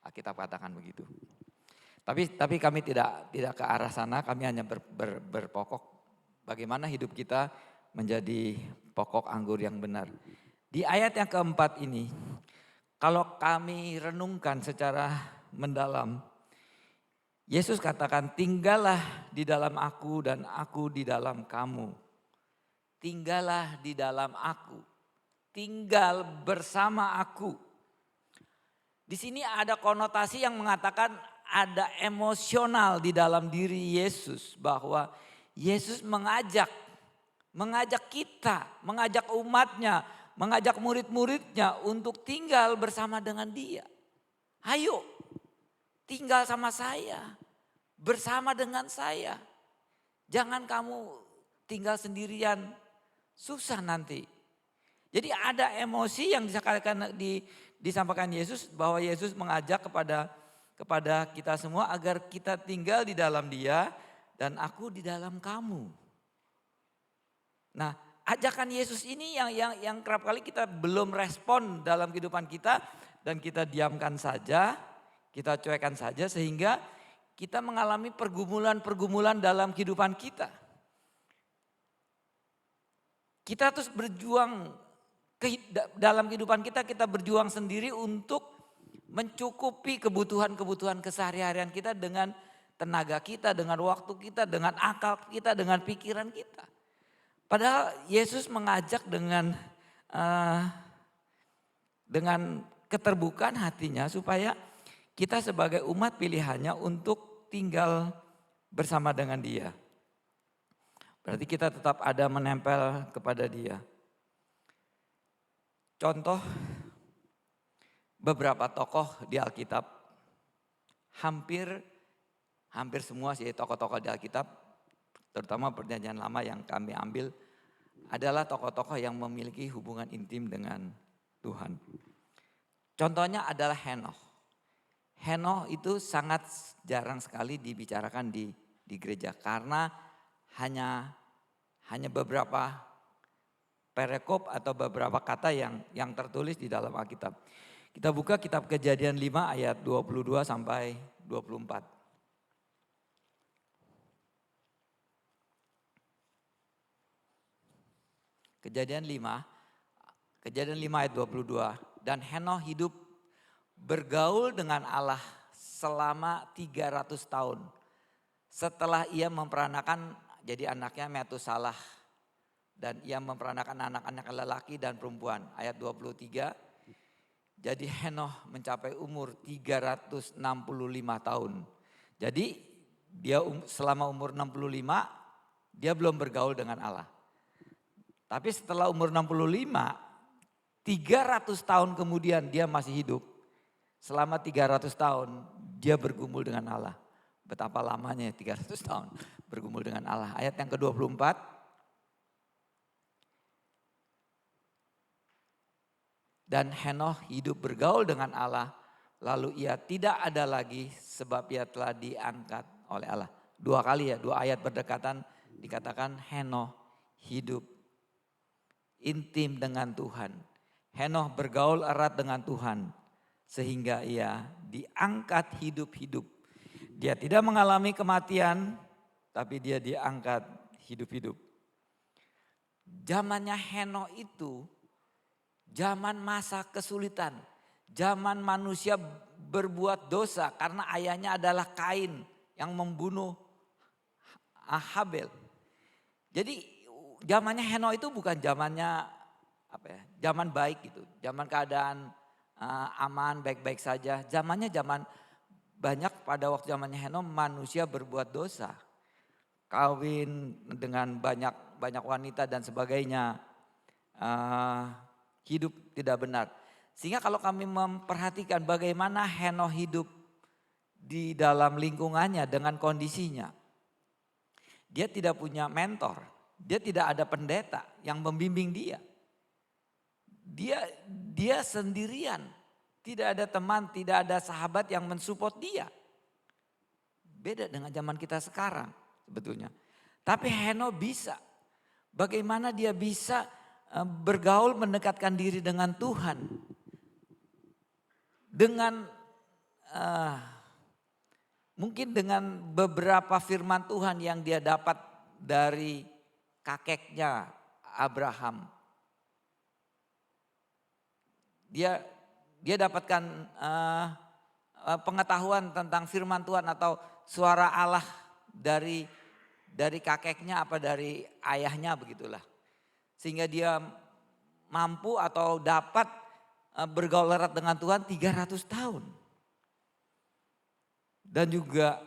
Alkitab katakan begitu. Tapi kami tidak ke arah sana, kami hanya berpokok bagaimana hidup kita menjadi pokok anggur yang benar. Di ayat yang keempat ini, kalau kami renungkan secara mendalam, Yesus katakan, tinggallah di dalam aku dan aku di dalam kamu. Tinggallah di dalam aku, tinggal bersama aku. Di sini ada konotasi yang mengatakan ada emosional di dalam diri Yesus, bahwa Yesus mengajak kita, mengajak umatnya, mengajak murid-muridnya untuk tinggal bersama dengan dia. Ayo, tinggal sama saya, bersama dengan saya. Jangan kamu tinggal sendirian, susah nanti. Jadi ada emosi yang disampaikan Yesus, bahwa Yesus mengajak kepada kita semua agar kita tinggal di dalam Dia dan aku di dalam kamu. Nah, ajakan Yesus ini yang kerap kali kita belum respon dalam kehidupan kita dan kita diamkan saja, kita cuekkan saja sehingga kita mengalami pergumulan-pergumulan dalam kehidupan kita. Kita terus berjuang dalam kehidupan kita berjuang sendiri untuk mencukupi kebutuhan-kebutuhan keseharian kita dengan tenaga kita, dengan waktu kita, dengan akal kita, dengan pikiran kita. Padahal Yesus mengajak dengan keterbukaan hatinya supaya kita sebagai umat pilihannya untuk tinggal bersama dengan Dia. Berarti kita tetap ada menempel kepada Dia. Contoh, beberapa tokoh di Alkitab, hampir semua sih tokoh-tokoh di Alkitab, terutama Perjanjian Lama yang kami ambil, adalah tokoh-tokoh yang memiliki hubungan intim dengan Tuhan. Contohnya adalah Henokh. Henokh itu sangat jarang sekali dibicarakan di gereja karena hanya beberapa perikop atau beberapa kata yang tertulis di dalam Alkitab. Kita buka kitab Kejadian 5 ayat 22 sampai 24. Kejadian 5 ayat 22. Dan Henokh hidup bergaul dengan Allah selama 300 tahun. Setelah ia memperanakan jadi anaknya Metusalah. Dan ia memperanakan anak-anak lelaki dan perempuan. Ayat 23. Jadi Henokh mencapai umur 365 tahun. Jadi dia selama umur 65 dia belum bergaul dengan Allah. Tapi setelah umur 65, 300 tahun kemudian dia masih hidup. Selama 300 tahun dia bergumul dengan Allah. Betapa lamanya 300 tahun bergumul dengan Allah. Ayat yang ke-24. Dan Henokh hidup bergaul dengan Allah, lalu ia tidak ada lagi sebab ia telah diangkat oleh Allah. 2 kali ya, 2 ayat berdekatan dikatakan Henokh hidup intim dengan Tuhan. Henokh bergaul erat dengan Tuhan sehingga ia diangkat hidup-hidup. Dia tidak mengalami kematian tapi dia diangkat hidup-hidup. Zamannya Henokh itu zaman masa kesulitan, zaman manusia berbuat dosa karena ayahnya adalah Kain yang membunuh Habel. Jadi zamannya Henokh itu bukan zamannya zaman baik gitu, zaman keadaan aman baik-baik saja. Zaman banyak pada waktu zamannya Henokh manusia berbuat dosa, kawin dengan banyak wanita dan sebagainya. Hidup tidak benar. Sehingga kalau kami memperhatikan bagaimana Henokh hidup di dalam lingkungannya dengan kondisinya. Dia tidak punya mentor. Dia tidak ada pendeta yang membimbing dia. Dia sendirian. Tidak ada teman, tidak ada sahabat yang mensupport dia. Beda dengan zaman kita sekarang sebetulnya. Tapi Henokh bisa. Bagaimana dia bisa bergaul mendekatkan diri dengan Tuhan. Dengan mungkin dengan beberapa firman Tuhan yang dia dapat dari kakeknya Abraham. Dia dapatkan pengetahuan tentang firman Tuhan atau suara Allah dari kakeknya apa dari ayahnya begitulah. Sehingga dia mampu atau dapat bergaul erat dengan Tuhan 300 tahun. Dan juga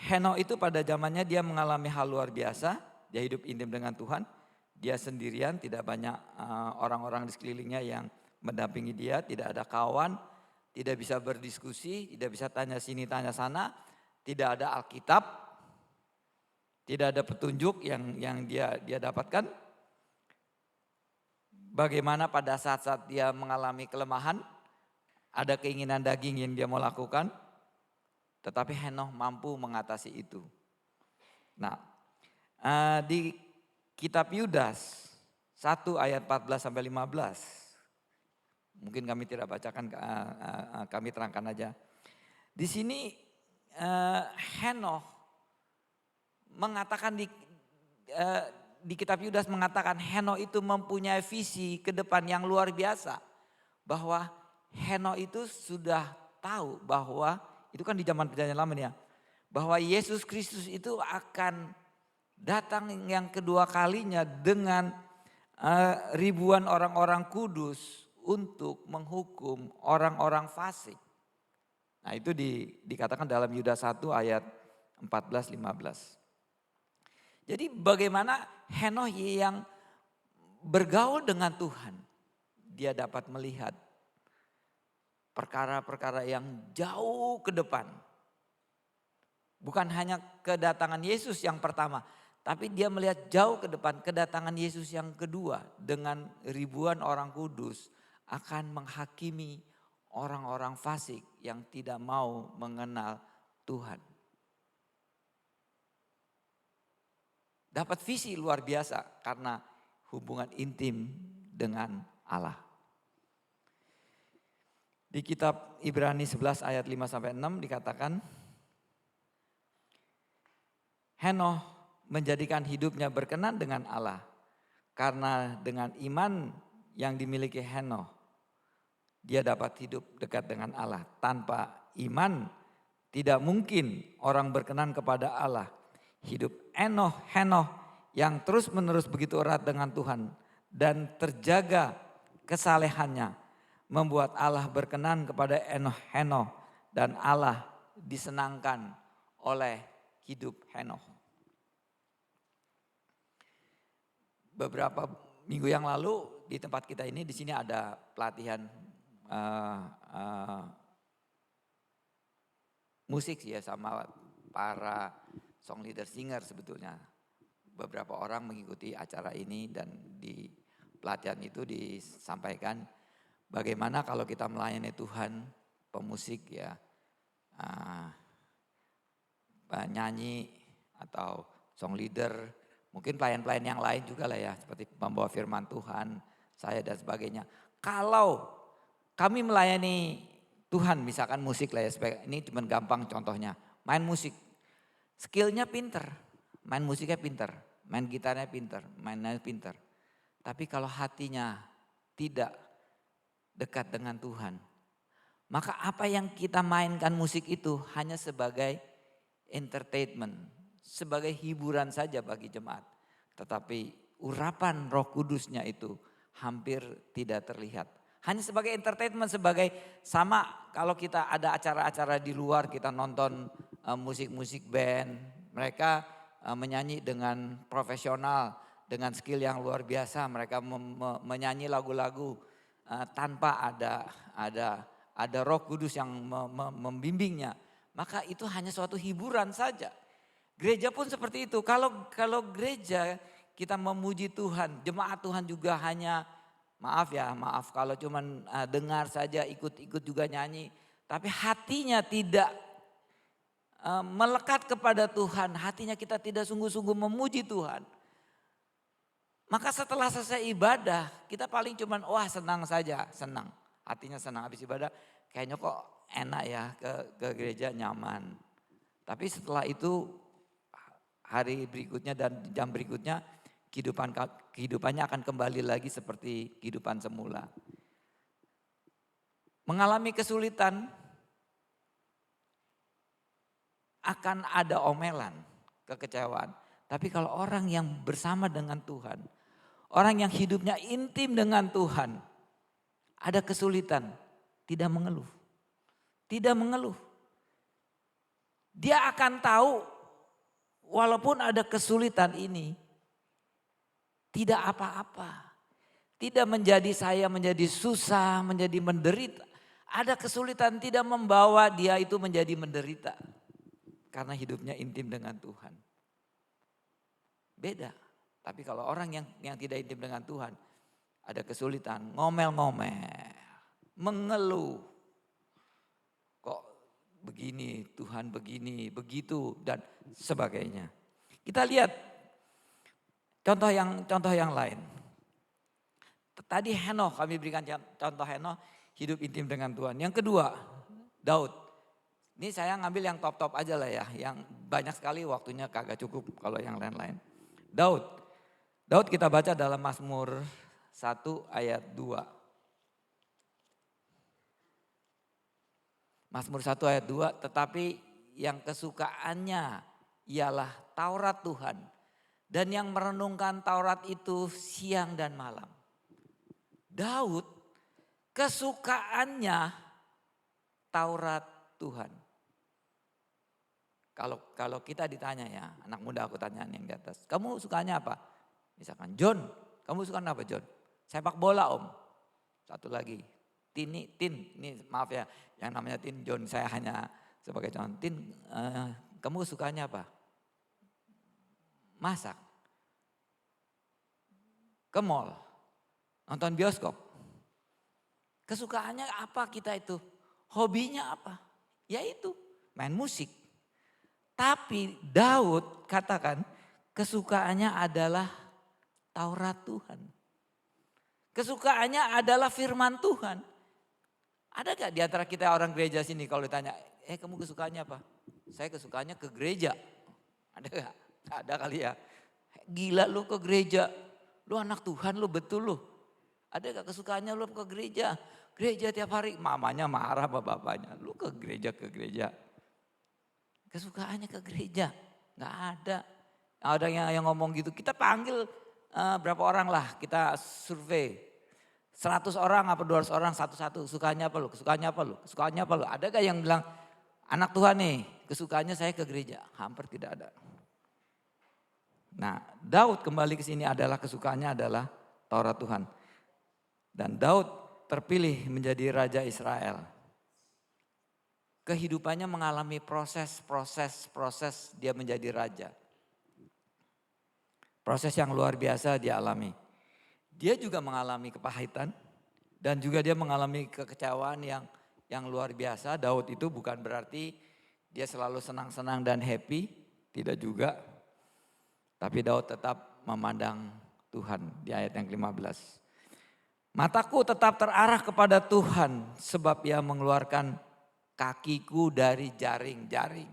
Henokh itu pada zamannya dia mengalami hal luar biasa. Dia hidup intim dengan Tuhan. Dia sendirian, tidak banyak orang-orang di sekelilingnya yang mendampingi dia. Tidak ada kawan, tidak bisa berdiskusi, tidak bisa tanya sini tanya sana. Tidak ada Alkitab, tidak ada petunjuk yang dia dapatkan. Bagaimana pada saat-saat dia mengalami kelemahan, ada keinginan daging yang dia mau lakukan. Tetapi Henokh mampu mengatasi itu. Nah, di kitab Yudas 1 ayat 14 sampai 15. Mungkin kami tidak bacakan, kami terangkan aja. Di sini Henokh mengatakan di kitab Yudas mengatakan Henokh itu mempunyai visi ke depan yang luar biasa. Bahwa Henokh itu sudah tahu bahwa itu kan di zaman perjanjian lama nih ya. Bahwa Yesus Kristus itu akan datang yang kedua kalinya dengan ribuan orang-orang kudus untuk menghukum orang-orang fasik. Nah itu dikatakan dalam Yudas 1 ayat 14-15. Jadi bagaimana Henokh yang bergaul dengan Tuhan. Dia dapat melihat perkara-perkara yang jauh ke depan. Bukan hanya kedatangan Yesus yang pertama, tapi dia melihat jauh ke depan kedatangan Yesus yang kedua dengan ribuan orang kudus akan menghakimi orang-orang fasik yang tidak mau mengenal Tuhan. Dapat visi luar biasa karena hubungan intim dengan Allah. Di kitab Ibrani 11 ayat 5-6 dikatakan, Henokh menjadikan hidupnya berkenan dengan Allah. Karena dengan iman yang dimiliki Henokh, dia dapat hidup dekat dengan Allah. Tanpa iman tidak mungkin orang berkenan kepada Allah. Hidup Henokh yang terus menerus begitu erat dengan Tuhan dan terjaga kesalehannya membuat Allah berkenan kepada Henokh dan Allah disenangkan oleh hidup Henokh. Beberapa minggu yang lalu di tempat kita ini di sini ada pelatihan musik ya sama para song leader singer sebetulnya. Beberapa orang mengikuti acara ini dan di pelatihan itu disampaikan bagaimana kalau kita melayani Tuhan, pemusik ya, penyanyi atau song leader, mungkin pelayan-pelayan yang lain juga lah ya, seperti membawa firman Tuhan, saya dan sebagainya. Kalau kami melayani Tuhan, misalkan musik lah ya, ini cuma gampang contohnya, main musik, skillnya pinter, main musiknya pinter, main gitarnya pinter, mainnya pinter. Tapi kalau hatinya tidak dekat dengan Tuhan, maka apa yang kita mainkan musik itu hanya sebagai entertainment, sebagai hiburan saja bagi jemaat. Tetapi urapan Roh Kudusnya itu hampir tidak terlihat. Hanya sebagai entertainment, sebagai sama kalau kita ada acara-acara di luar, kita nonton musik-musik band, mereka menyanyi dengan profesional, dengan skill yang luar biasa, mereka menyanyi lagu-lagu tanpa ada Roh Kudus yang membimbingnya, maka itu hanya suatu hiburan saja. Gereja pun seperti itu. Kalau gereja kita memuji Tuhan, jemaat Tuhan juga hanya maaf kalau cuman dengar saja, ikut-ikut juga nyanyi, tapi hatinya tidak melekat kepada Tuhan, hatinya kita tidak sungguh-sungguh memuji Tuhan. Maka setelah selesai ibadah, kita paling cuman wah senang saja, senang. Hatinya senang habis ibadah, kayaknya kok enak ya ke gereja nyaman. Tapi setelah itu hari berikutnya dan jam berikutnya kehidupannya akan kembali lagi seperti kehidupan semula. Mengalami kesulitan akan ada omelan, kekecewaan. Tapi kalau orang yang bersama dengan Tuhan, orang yang hidupnya intim dengan Tuhan, ada kesulitan, tidak mengeluh. Tidak mengeluh. Dia akan tahu walaupun ada kesulitan ini, tidak apa-apa. Tidak menjadi saya menjadi susah, menjadi menderita. Ada kesulitan tidak membawa dia itu menjadi menderita. Karena hidupnya intim dengan Tuhan. Beda. Tapi kalau orang yang tidak intim dengan Tuhan, ada kesulitan, ngomel-ngomel, mengeluh. Kok begini, Tuhan begini, begitu dan sebagainya. Kita lihat contoh yang lain. Tadi Henokh, kami berikan contoh Henokh, hidup intim dengan Tuhan. Yang kedua, Daud. Ini saya ngambil yang top-top aja lah ya, yang banyak sekali waktunya kagak cukup kalau yang lain-lain. Daud kita baca dalam Mazmur 1 ayat 2. Mazmur 1 ayat 2, tetapi yang kesukaannya ialah Taurat Tuhan. Dan yang merenungkan Taurat itu siang dan malam. Daud kesukaannya Taurat Tuhan. Kalau kita ditanya ya, anak muda aku tanyaan yang di atas. Kamu sukanya apa? Misalkan John, kamu suka apa John? Sepak bola om. Satu lagi, Tin, ini maaf ya, yang namanya Tin John saya hanya sebagai contoh. Tin, kamu sukanya apa? Masak. Ke mall, nonton bioskop. Kesukaannya apa kita itu? Hobinya apa? Yaitu main musik. Tapi Daud katakan kesukaannya adalah Taurat Tuhan. Kesukaannya adalah firman Tuhan. Ada gak di antara kita orang gereja sini kalau ditanya, kamu kesukaannya apa? Saya kesukaannya ke gereja. Ada gak? Ada kali ya. Gila lu ke gereja. Lu anak Tuhan lu betul lu. Ada gak kesukaannya lu ke gereja? Gereja tiap hari, mamanya marah sama bapaknya. Lu ke gereja. Kesukaannya ke gereja, nggak ada. Ada yang ngomong gitu, kita panggil berapa orang lah, kita survei. 100 orang apa 200 orang satu-satu, sukanya apa lu, kesukaannya apa lu, kesukaannya apa lu. Ada gak yang bilang, anak Tuhan nih, kesukaannya saya ke gereja? Hampir tidak ada. Nah, Daud kembali ke sini adalah kesukaannya adalah Taurat Tuhan. Dan Daud terpilih menjadi Raja Israel. Kehidupannya mengalami proses dia menjadi raja. Proses yang luar biasa dia alami. Dia juga mengalami kepahitan dan juga dia mengalami kekecewaan yang luar biasa. Daud itu bukan berarti dia selalu senang-senang dan happy, tidak juga. Tapi Daud tetap memandang Tuhan di ayat yang ke-15. Mataku tetap terarah kepada Tuhan sebab ia mengeluarkan kakiku dari jaring-jaring.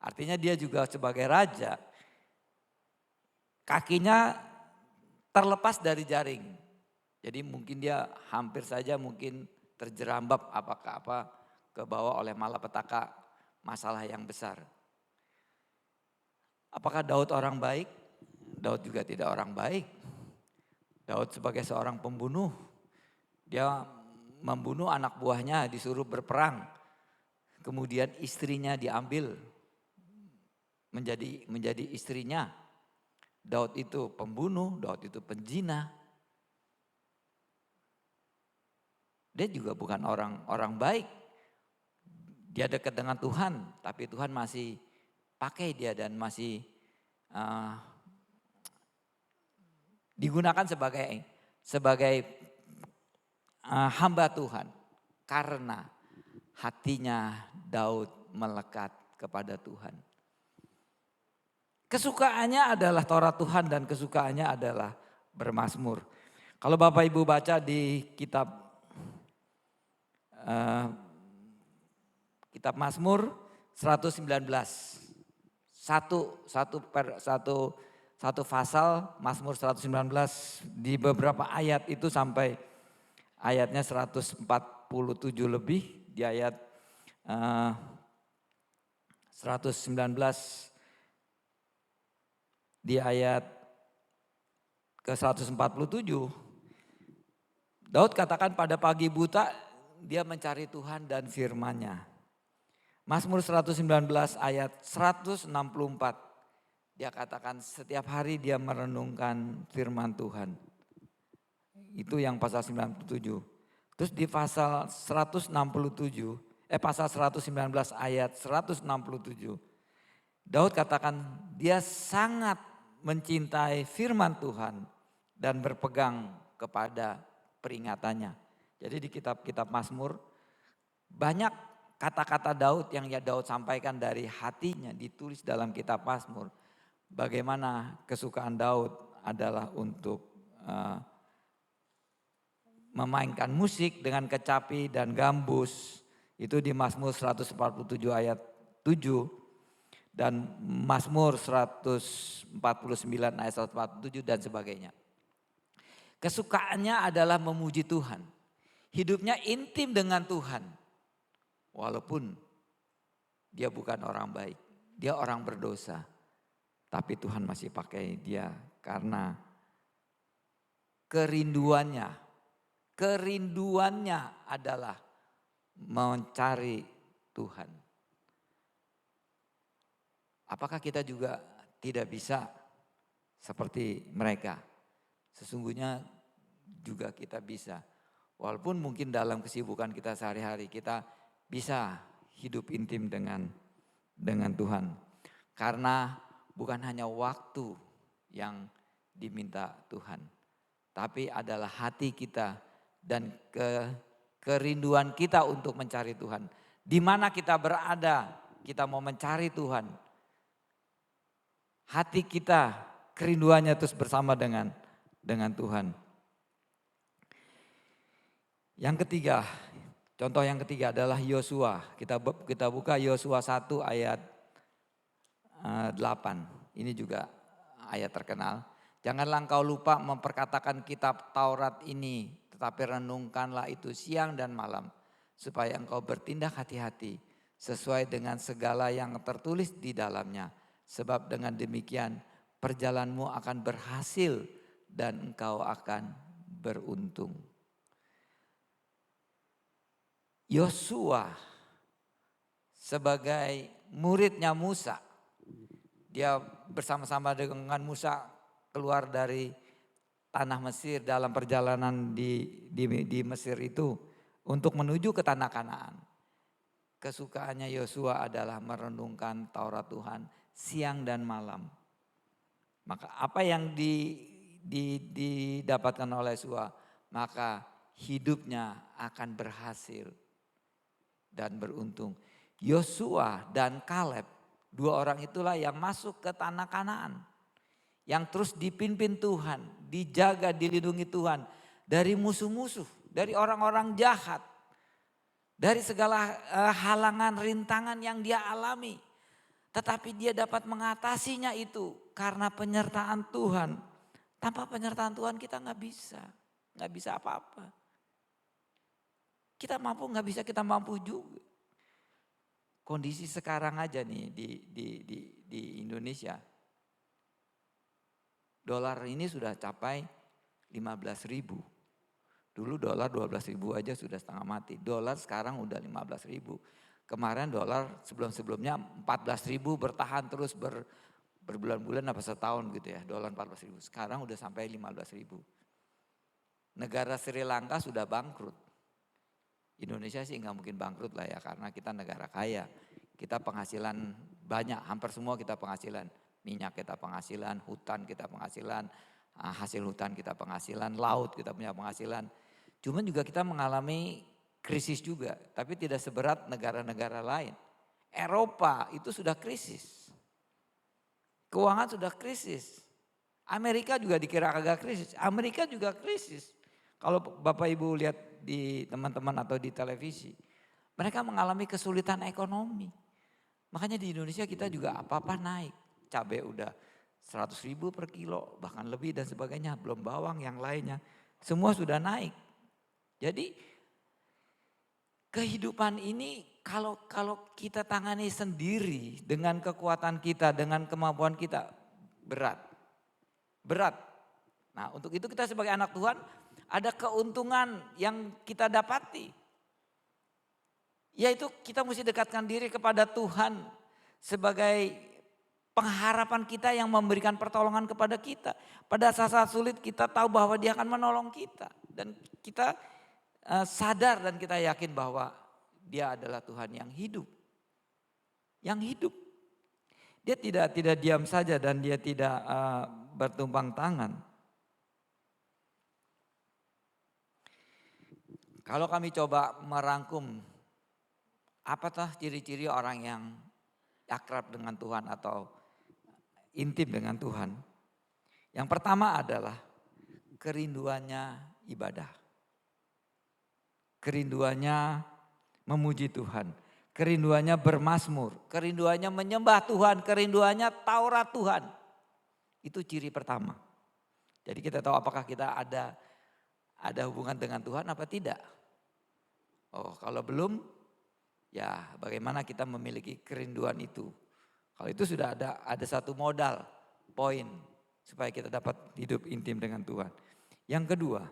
Artinya dia juga sebagai raja, kakinya terlepas dari jaring. Jadi mungkin dia hampir saja mungkin terjerambab apa ke bawah oleh malapetaka masalah yang besar. Apakah Daud orang baik? Daud juga tidak orang baik. Daud sebagai seorang pembunuh, dia membunuh anak buahnya, disuruh berperang. Kemudian istrinya diambil menjadi istrinya. Daud itu pembunuh, Daud itu penzina. Dia juga bukan orang baik. Dia dekat dengan Tuhan, tapi Tuhan masih pakai dia dan masih digunakan sebagai hamba Tuhan. Karena hatinya Daud melekat kepada Tuhan. Kesukaannya adalah Taurat Tuhan dan kesukaannya adalah bermazmur. Kalau Bapak Ibu baca di kitab Mazmur 119. satu pasal Mazmur 119 di beberapa ayat itu sampai ayatnya 147 lebih, di ayat 119 di ayat ke 147 Daud katakan pada pagi buta dia mencari Tuhan dan firman-Nya. Mazmur 119 ayat 164 dia katakan setiap hari dia merenungkan firman Tuhan. Itu yang pasal 97. Terus di pasal 119 ayat 167 Daud katakan dia sangat mencintai firman Tuhan dan berpegang kepada peringatannya. Jadi di kitab-kitab Mazmur banyak kata-kata Daud yang Daud sampaikan dari hatinya ditulis dalam kitab Mazmur. Bagaimana kesukaan Daud adalah untuk memainkan musik dengan kecapi dan gambus. Itu di Mazmur 147 ayat 7 dan Mazmur 149 ayat 147 dan sebagainya. Kesukaannya adalah memuji Tuhan. Hidupnya intim dengan Tuhan. Walaupun dia bukan orang baik, dia orang berdosa. Tapi Tuhan masih pakai dia karena kerinduannya adalah mencari Tuhan. Apakah kita juga tidak bisa seperti mereka? Sesungguhnya juga kita bisa. Walaupun mungkin dalam kesibukan kita sehari-hari kita bisa hidup intim dengan Tuhan. Karena bukan hanya waktu yang diminta Tuhan. Tapi adalah hati kita dan kerinduan kita untuk mencari Tuhan. Di mana kita berada, kita mau mencari Tuhan. Hati kita kerinduannya terus bersama dengan Tuhan. Yang ketiga, contoh yang ketiga adalah Yosua. Kita buka Yosua 1 ayat 8. Ini juga ayat terkenal. Janganlah engkau lupa memperkatakan kitab Taurat ini, tetapi renungkanlah itu siang dan malam, supaya engkau bertindak hati-hati sesuai dengan segala yang tertulis di dalamnya. Sebab dengan demikian perjalananmu akan berhasil dan engkau akan beruntung. Yosua sebagai muridnya Musa, dia bersama-sama dengan Musa keluar dari tanah Mesir dalam perjalanan di Mesir itu untuk menuju ke tanah Kanaan. Kesukaannya Yosua adalah merenungkan Taurat Tuhan siang dan malam. Maka apa yang didapatkan oleh Yosua, maka hidupnya akan berhasil dan beruntung. Yosua dan Kaleb, dua orang itulah yang masuk ke tanah Kanaan. Yang terus dipimpin Tuhan, dijaga, dilindungi Tuhan dari musuh-musuh, dari orang-orang jahat. Dari segala halangan, rintangan yang dia alami. Tetapi dia dapat mengatasinya itu karena penyertaan Tuhan. Tanpa penyertaan Tuhan kita nggak bisa apa-apa. Kita mampu nggak bisa, kita mampu juga. Kondisi sekarang aja nih di Indonesia. Dolar ini sudah capai 15.000. Dulu dolar 12.000 aja sudah setengah mati. Dolar sekarang udah 15.000. Kemarin dolar sebelum-sebelumnya 14.000 bertahan terus berbulan-bulan apa setahun gitu ya. Dolar 14.000. Sekarang udah sampai 15.000. Negara Sri Lanka sudah bangkrut. Indonesia sih nggak mungkin bangkrut lah ya, karena kita negara kaya. Kita penghasilan banyak, hampir semua kita penghasilan. Minyak kita penghasilan, hutan kita penghasilan, hasil hutan kita penghasilan, laut kita punya penghasilan. Cuman juga kita mengalami krisis juga, tapi tidak seberat negara-negara lain. Eropa itu sudah krisis. Keuangan sudah krisis. Amerika juga dikira agak krisis. Amerika juga krisis. Kalau Bapak Ibu lihat di teman-teman atau di televisi, mereka mengalami kesulitan ekonomi. Makanya di Indonesia kita juga apa-apa naik. Cabai udah 100.000 per kilo, bahkan lebih dan sebagainya. Belum bawang yang lainnya. Semua sudah naik. Jadi kehidupan ini kalau kita tangani sendiri dengan kekuatan kita, dengan kemampuan kita, berat. Berat. Nah, untuk itu kita sebagai anak Tuhan ada keuntungan yang kita dapati. Yaitu kita mesti dekatkan diri kepada Tuhan sebagai pengharapan kita yang memberikan pertolongan kepada kita. Pada saat-saat sulit kita tahu bahwa Dia akan menolong kita. Dan kita sadar dan kita yakin bahwa Dia adalah Tuhan yang hidup. Yang hidup. Dia tidak diam saja dan Dia tidak bertumpang tangan. Kalau kami coba merangkum apakah ciri-ciri orang yang akrab dengan Tuhan atau intim dengan Tuhan? Yang pertama adalah kerinduannya ibadah. Kerinduannya memuji Tuhan. Kerinduannya bermazmur. Kerinduannya menyembah Tuhan. Kerinduannya Taurat Tuhan. Itu ciri pertama. Jadi kita tahu apakah kita ada hubungan dengan Tuhan apa tidak. Oh, kalau belum, ya bagaimana kita memiliki kerinduan itu. Kalau itu sudah ada satu modal, poin supaya kita dapat hidup intim dengan Tuhan. Yang kedua,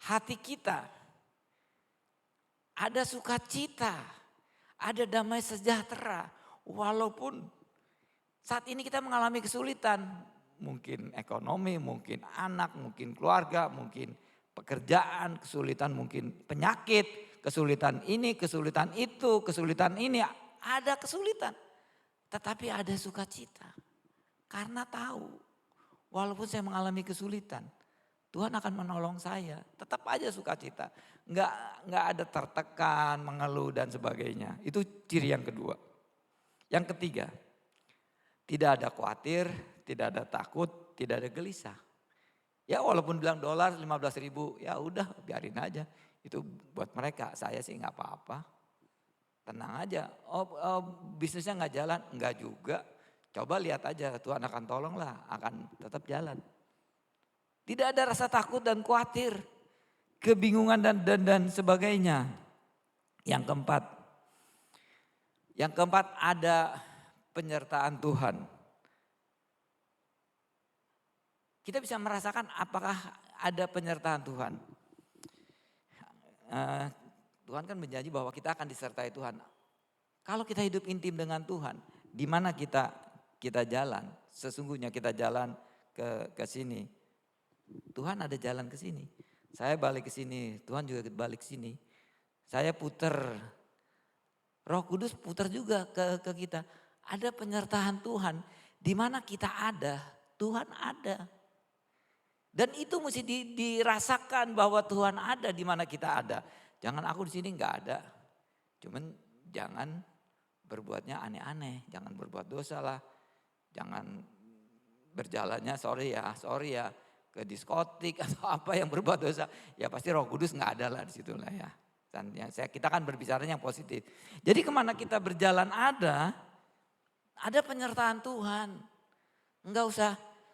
hati kita ada sukacita, ada damai sejahtera. Walaupun saat ini kita mengalami kesulitan, mungkin ekonomi, mungkin anak, mungkin keluarga, mungkin pekerjaan, kesulitan, mungkin penyakit, kesulitan ini, kesulitan itu, kesulitan ini, ada kesulitan. Tetapi ada sukacita. Karena tahu, walaupun saya mengalami kesulitan, Tuhan akan menolong saya. Tetap aja sukacita. Enggak ada tertekan, mengeluh dan sebagainya. Itu ciri yang kedua. Yang ketiga, tidak ada khawatir, tidak ada takut, tidak ada gelisah. Ya walaupun bilang dolar 15.000, ya udah biarin aja. Itu buat mereka, saya sih nggak apa-apa. Tenang aja, bisnisnya nggak jalan, nggak juga. Coba lihat aja, Tuhan akan tolong lah, akan tetap jalan. Tidak ada rasa takut dan khawatir, kebingungan dan sebagainya. Yang keempat ada penyertaan Tuhan. Kita bisa merasakan apakah ada penyertaan Tuhan. Tuhan kan berjanji bahwa kita akan disertai Tuhan. Kalau kita hidup intim dengan Tuhan, di mana kita jalan, sesungguhnya kita jalan ke sini. Tuhan ada jalan ke sini. Saya balik ke sini, Tuhan juga balik ke sini. Saya putar, Roh Kudus putar juga ke kita. Ada penyertaan Tuhan, di mana kita ada, Tuhan ada. Dan itu mesti dirasakan bahwa Tuhan ada di mana kita ada. Jangan aku di sini nggak ada. Cuman jangan berbuatnya aneh-aneh, jangan berbuat dosa lah. Jangan berjalannya sorry ya ke diskotik atau apa yang berbuat dosa. Ya pasti Roh Kudus nggak ada lah di situ lah ya. Dan kita kan berbicaranya yang positif. Jadi kemana kita berjalan ada penyertaan Tuhan.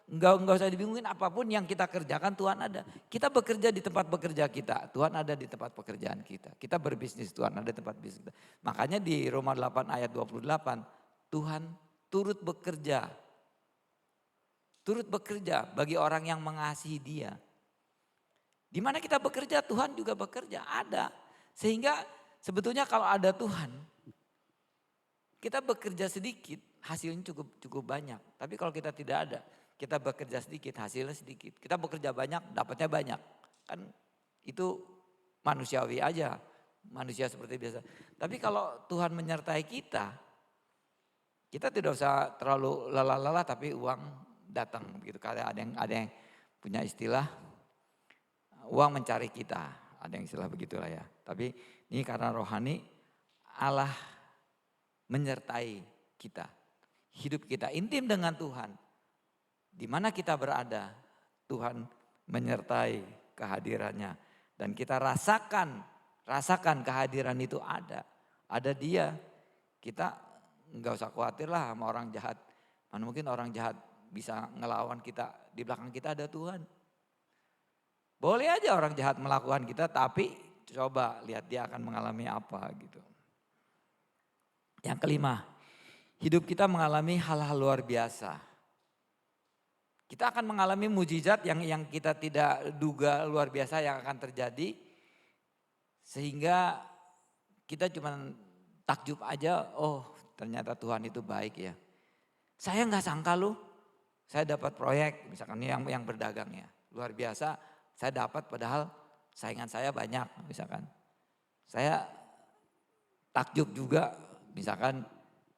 Enggak usah dibingungin, apapun yang kita kerjakan Tuhan ada. Kita bekerja di tempat bekerja kita, Tuhan ada di tempat pekerjaan kita. Kita berbisnis, Tuhan ada di tempat bisnis kita. Makanya di Roma 8 ayat 28, Tuhan turut bekerja. Turut bekerja bagi orang yang mengasihi Dia. Di mana kita bekerja, Tuhan juga bekerja, ada. Sehingga sebetulnya kalau ada Tuhan, kita bekerja sedikit, hasilnya cukup banyak. Tapi kalau kita tidak ada, kita bekerja sedikit, hasilnya sedikit. Kita bekerja banyak, dapatnya banyak. Kan itu manusiawi aja, manusia seperti biasa. Tapi kalau Tuhan menyertai kita tidak usah terlalu lelah-lelah tapi uang datang. Begitu. Ada yang punya istilah, uang mencari kita. Ada yang istilah begitulah ya. Tapi ini karena rohani, Allah menyertai kita. Hidup kita intim dengan Tuhan. Di mana kita berada, Tuhan menyertai kehadirannya. Dan kita rasakan kehadiran itu ada. Ada Dia, kita nggak usah khawatir lah sama orang jahat. Mana mungkin orang jahat bisa ngelawan kita, di belakang kita ada Tuhan. Boleh aja orang jahat melakukan kita, tapi coba lihat dia akan mengalami apa gitu. Yang kelima, hidup kita mengalami hal-hal luar biasa. Kita akan mengalami mujizat yang kita tidak duga luar biasa yang akan terjadi. Sehingga kita cuma takjub aja, oh ternyata Tuhan itu baik ya. Saya nggak sangka loh, saya dapat proyek misalkan yang berdagang ya. Luar biasa, saya dapat padahal saingan saya banyak misalkan. Saya takjub juga misalkan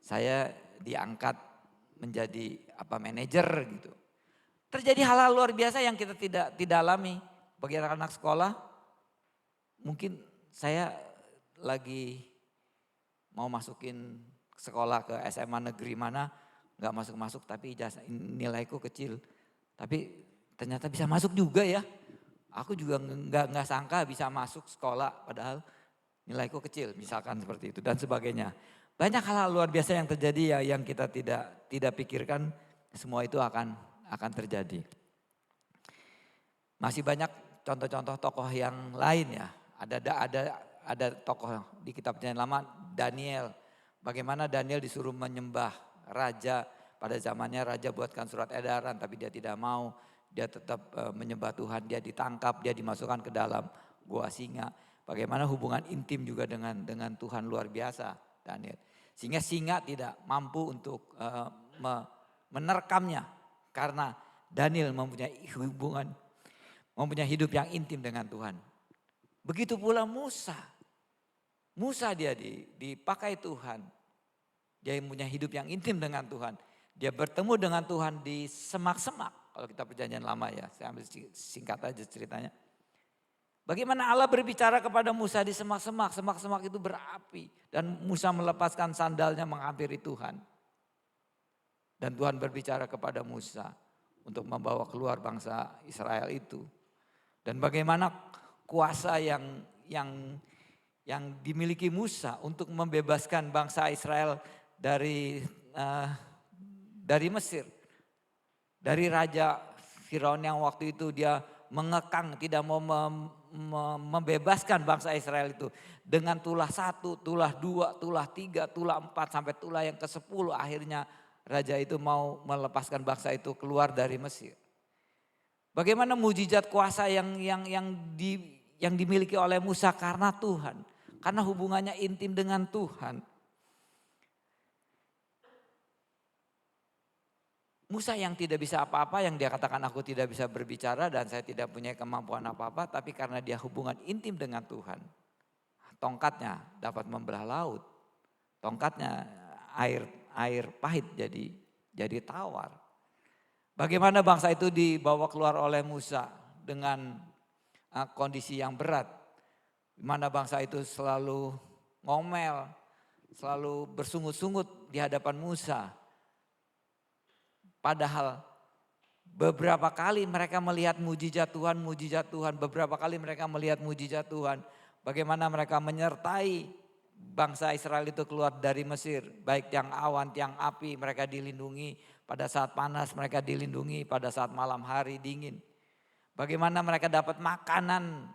saya diangkat menjadi manajer gitu. Terjadi hal-hal luar biasa yang kita tidak alami. Bagi anak-anak sekolah, mungkin saya lagi mau masukin sekolah ke SMA negeri mana, nggak masuk tapi ijazah nilaiku kecil. Tapi ternyata bisa masuk juga ya. Aku juga nggak sangka bisa masuk sekolah padahal nilaiku kecil, misalkan seperti itu dan sebagainya. Banyak hal-hal luar biasa yang terjadi ya yang kita tidak pikirkan, semua itu akan terjadi. Masih banyak contoh-contoh tokoh yang lain ya. Ada tokoh di kitab Perjanjian Lama, Daniel. Bagaimana Daniel disuruh menyembah raja, pada zamannya raja buatkan surat edaran tapi dia tidak mau. Dia tetap menyembah Tuhan, dia ditangkap, dia dimasukkan ke dalam gua singa. Bagaimana hubungan intim juga dengan Tuhan luar biasa Daniel. Sehingga singa tidak mampu untuk menerkamnya. Karena Daniel mempunyai hidup yang intim dengan Tuhan. Begitu pula Musa. Musa dia dipakai Tuhan. Dia punya hidup yang intim dengan Tuhan. Dia bertemu dengan Tuhan di semak-semak. Kalau kita Perjanjian Lama ya, saya ambil singkat aja ceritanya. Bagaimana Allah berbicara kepada Musa di semak-semak. Semak-semak itu berapi. Dan Musa melepaskan sandalnya menghampiri Tuhan. Dan Tuhan berbicara kepada Musa untuk membawa keluar bangsa Israel itu. Dan bagaimana kuasa yang dimiliki Musa untuk membebaskan bangsa Israel dari Mesir. Dari Raja Firaun yang waktu itu dia mengekang tidak mau membebaskan bangsa Israel itu. Dengan tulah 1, tulah 2, tulah 3, tulah 4 sampai tulah yang ke-10 akhirnya raja itu mau melepaskan bangsa itu keluar dari Mesir. Bagaimana mujizat kuasa yang dimiliki oleh Musa karena Tuhan. Karena hubungannya intim dengan Tuhan. Musa yang tidak bisa apa-apa, yang dia katakan aku tidak bisa berbicara dan saya tidak punya kemampuan apa-apa. Tapi karena dia hubungan intim dengan Tuhan. Tongkatnya dapat membelah laut. Tongkatnya air pahit jadi tawar. Bagaimana bangsa itu dibawa keluar oleh Musa dengan kondisi yang berat. Di mana bangsa itu selalu ngomel, selalu bersungut-sungut di hadapan Musa. Padahal beberapa kali mereka melihat mujizat Tuhan, beberapa kali mereka melihat mujizat Tuhan. Bagaimana mereka menyertai bangsa Israel itu keluar dari Mesir, baik tiang awan, tiang api, mereka dilindungi pada saat panas, mereka dilindungi pada saat malam hari dingin. Bagaimana mereka dapat makanan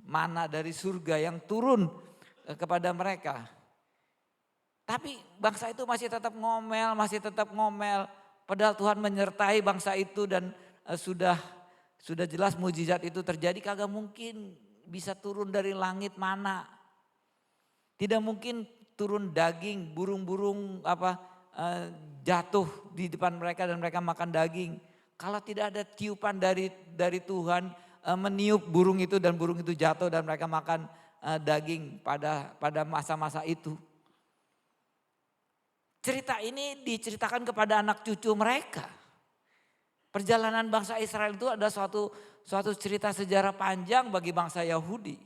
mana dari surga yang turun kepada mereka. Tapi bangsa itu masih tetap ngomel, padahal Tuhan menyertai bangsa itu dan sudah jelas mujizat itu terjadi. Kagak mungkin bisa turun dari langit mana. Tidak mungkin turun daging, burung-burung jatuh di depan mereka dan mereka makan daging. Kalau tidak ada tiupan dari Tuhan meniup burung itu dan burung itu jatuh dan mereka makan daging pada masa-masa itu. Cerita ini diceritakan kepada anak cucu mereka. Perjalanan bangsa Israel itu ada suatu cerita sejarah panjang bagi bangsa Yahudi.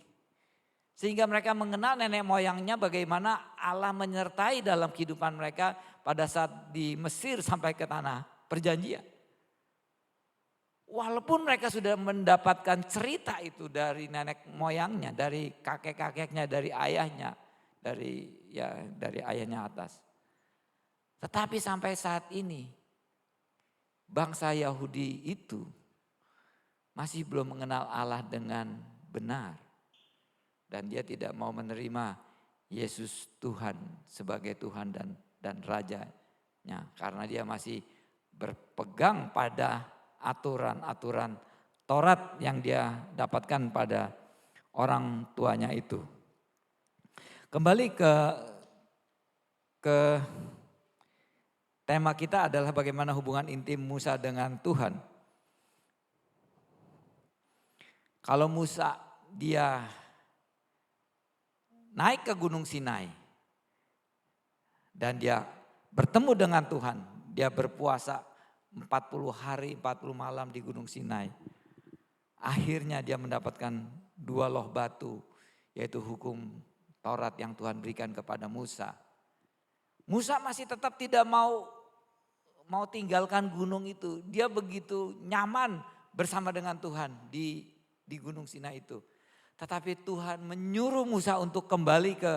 Sehingga mereka mengenal nenek moyangnya bagaimana Allah menyertai dalam kehidupan mereka pada saat di Mesir sampai ke tanah perjanjian. Walaupun mereka sudah mendapatkan cerita itu dari nenek moyangnya, dari kakek-kakeknya, dari ayahnya, dari ayahnya atas. Tetapi sampai saat ini bangsa Yahudi itu masih belum mengenal Allah dengan benar. Dan dia tidak mau menerima Yesus Tuhan sebagai Tuhan dan Rajanya. Karena dia masih berpegang pada aturan-aturan Taurat yang dia dapatkan pada orang tuanya itu. Kembali ke tema kita adalah bagaimana hubungan intim Musa dengan Tuhan. Kalau Musa dia naik ke Gunung Sinai dan dia bertemu dengan Tuhan, dia berpuasa 40 hari 40 malam di Gunung Sinai. Akhirnya dia mendapatkan 2 loh batu, yaitu hukum Taurat yang Tuhan berikan kepada Musa. Musa masih tetap tidak mau tinggalkan gunung itu. Dia begitu nyaman bersama dengan Tuhan di Gunung Sinai itu. Tetapi Tuhan menyuruh Musa untuk kembali ke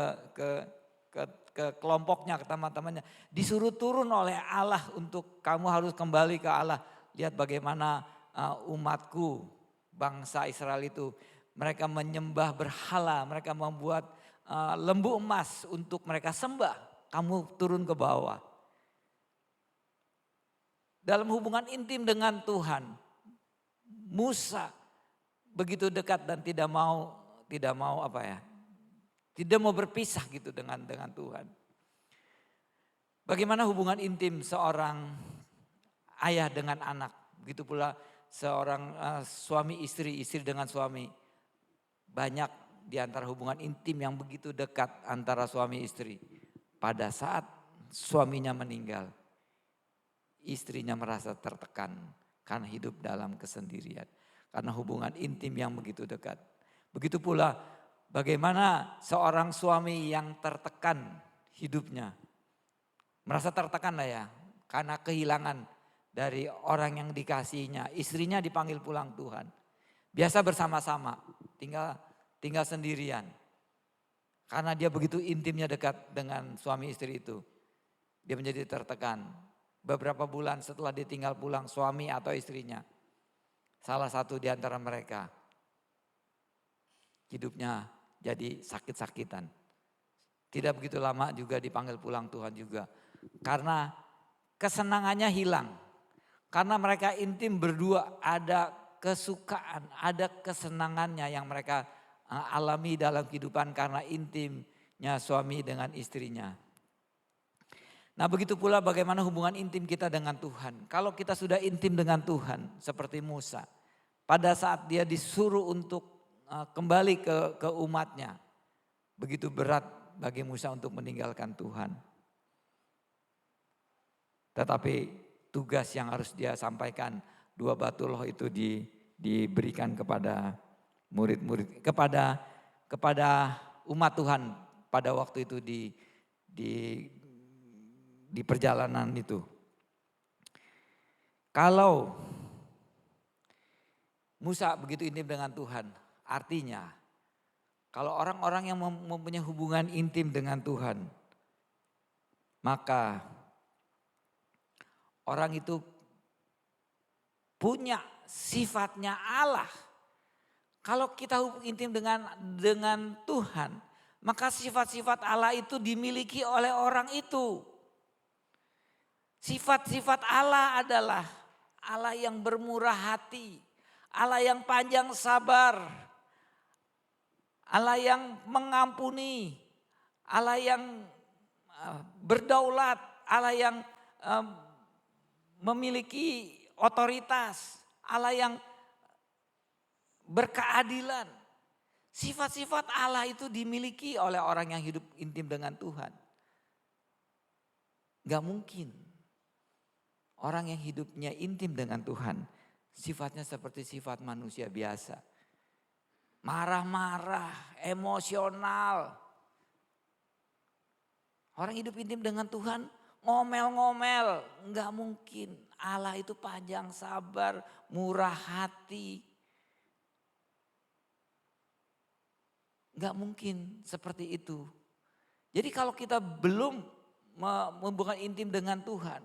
kelompoknya, ke teman-temannya. Disuruh turun oleh Allah untuk kamu harus kembali ke Allah. Lihat bagaimana umatku, bangsa Israel itu, mereka menyembah berhala, mereka membuat lembu emas untuk mereka sembah. Kamu turun ke bawah. Dalam hubungan intim dengan Tuhan, Musa begitu dekat dan tidak mau berpisah gitu dengan Tuhan. Bagaimana hubungan intim seorang ayah dengan anak, begitu pula seorang suami istri dengan suami. Banyak di antara hubungan intim yang begitu dekat antara suami istri. Pada saat suaminya meninggal, istrinya merasa tertekan karena hidup dalam kesendirian. Karena hubungan intim yang begitu dekat. Begitu pula bagaimana seorang suami yang tertekan hidupnya. Merasa tertekan lah ya, karena kehilangan dari orang yang dikasihinya. Istrinya dipanggil pulang Tuhan. Biasa bersama-sama, tinggal sendirian. Karena dia begitu intimnya dekat dengan suami istri itu. Dia menjadi tertekan. Beberapa bulan setelah ditinggal pulang suami atau istrinya, salah satu di antara mereka hidupnya jadi sakit-sakitan. Tidak begitu lama juga dipanggil pulang Tuhan juga. Karena kesenangannya hilang. Karena mereka intim berdua, ada kesukaan, ada kesenangannya yang mereka alami dalam kehidupan karena intimnya suami dengan istrinya. Nah begitu pula bagaimana hubungan intim kita dengan Tuhan. Kalau kita sudah intim dengan Tuhan seperti Musa. Pada saat dia disuruh untuk kembali ke umatnya. Begitu berat bagi Musa untuk meninggalkan Tuhan. Tetapi tugas yang harus dia sampaikan, 2 batu loh itu diberikan kepada murid-murid. Kepada umat Tuhan pada waktu itu di perjalanan itu. Kalau Musa begitu intim dengan Tuhan, artinya kalau orang-orang yang mempunyai hubungan intim dengan Tuhan, maka orang itu punya sifatnya Allah. Kalau kita intim dengan Tuhan, maka sifat-sifat Allah itu dimiliki oleh orang itu. Sifat-sifat Allah adalah Allah yang bermurah hati, Allah yang panjang sabar, Allah yang mengampuni, Allah yang berdaulat, Allah yang memiliki otoritas, Allah yang berkeadilan. Sifat-sifat Allah itu dimiliki oleh orang yang hidup intim dengan Tuhan. Gak mungkin orang yang hidupnya intim dengan Tuhan, sifatnya seperti sifat manusia biasa. Marah-marah, emosional. Orang hidup intim dengan Tuhan ngomel-ngomel, enggak mungkin. Allah itu panjang sabar, murah hati. Enggak mungkin seperti itu. Jadi kalau kita belum hubungan intim dengan Tuhan.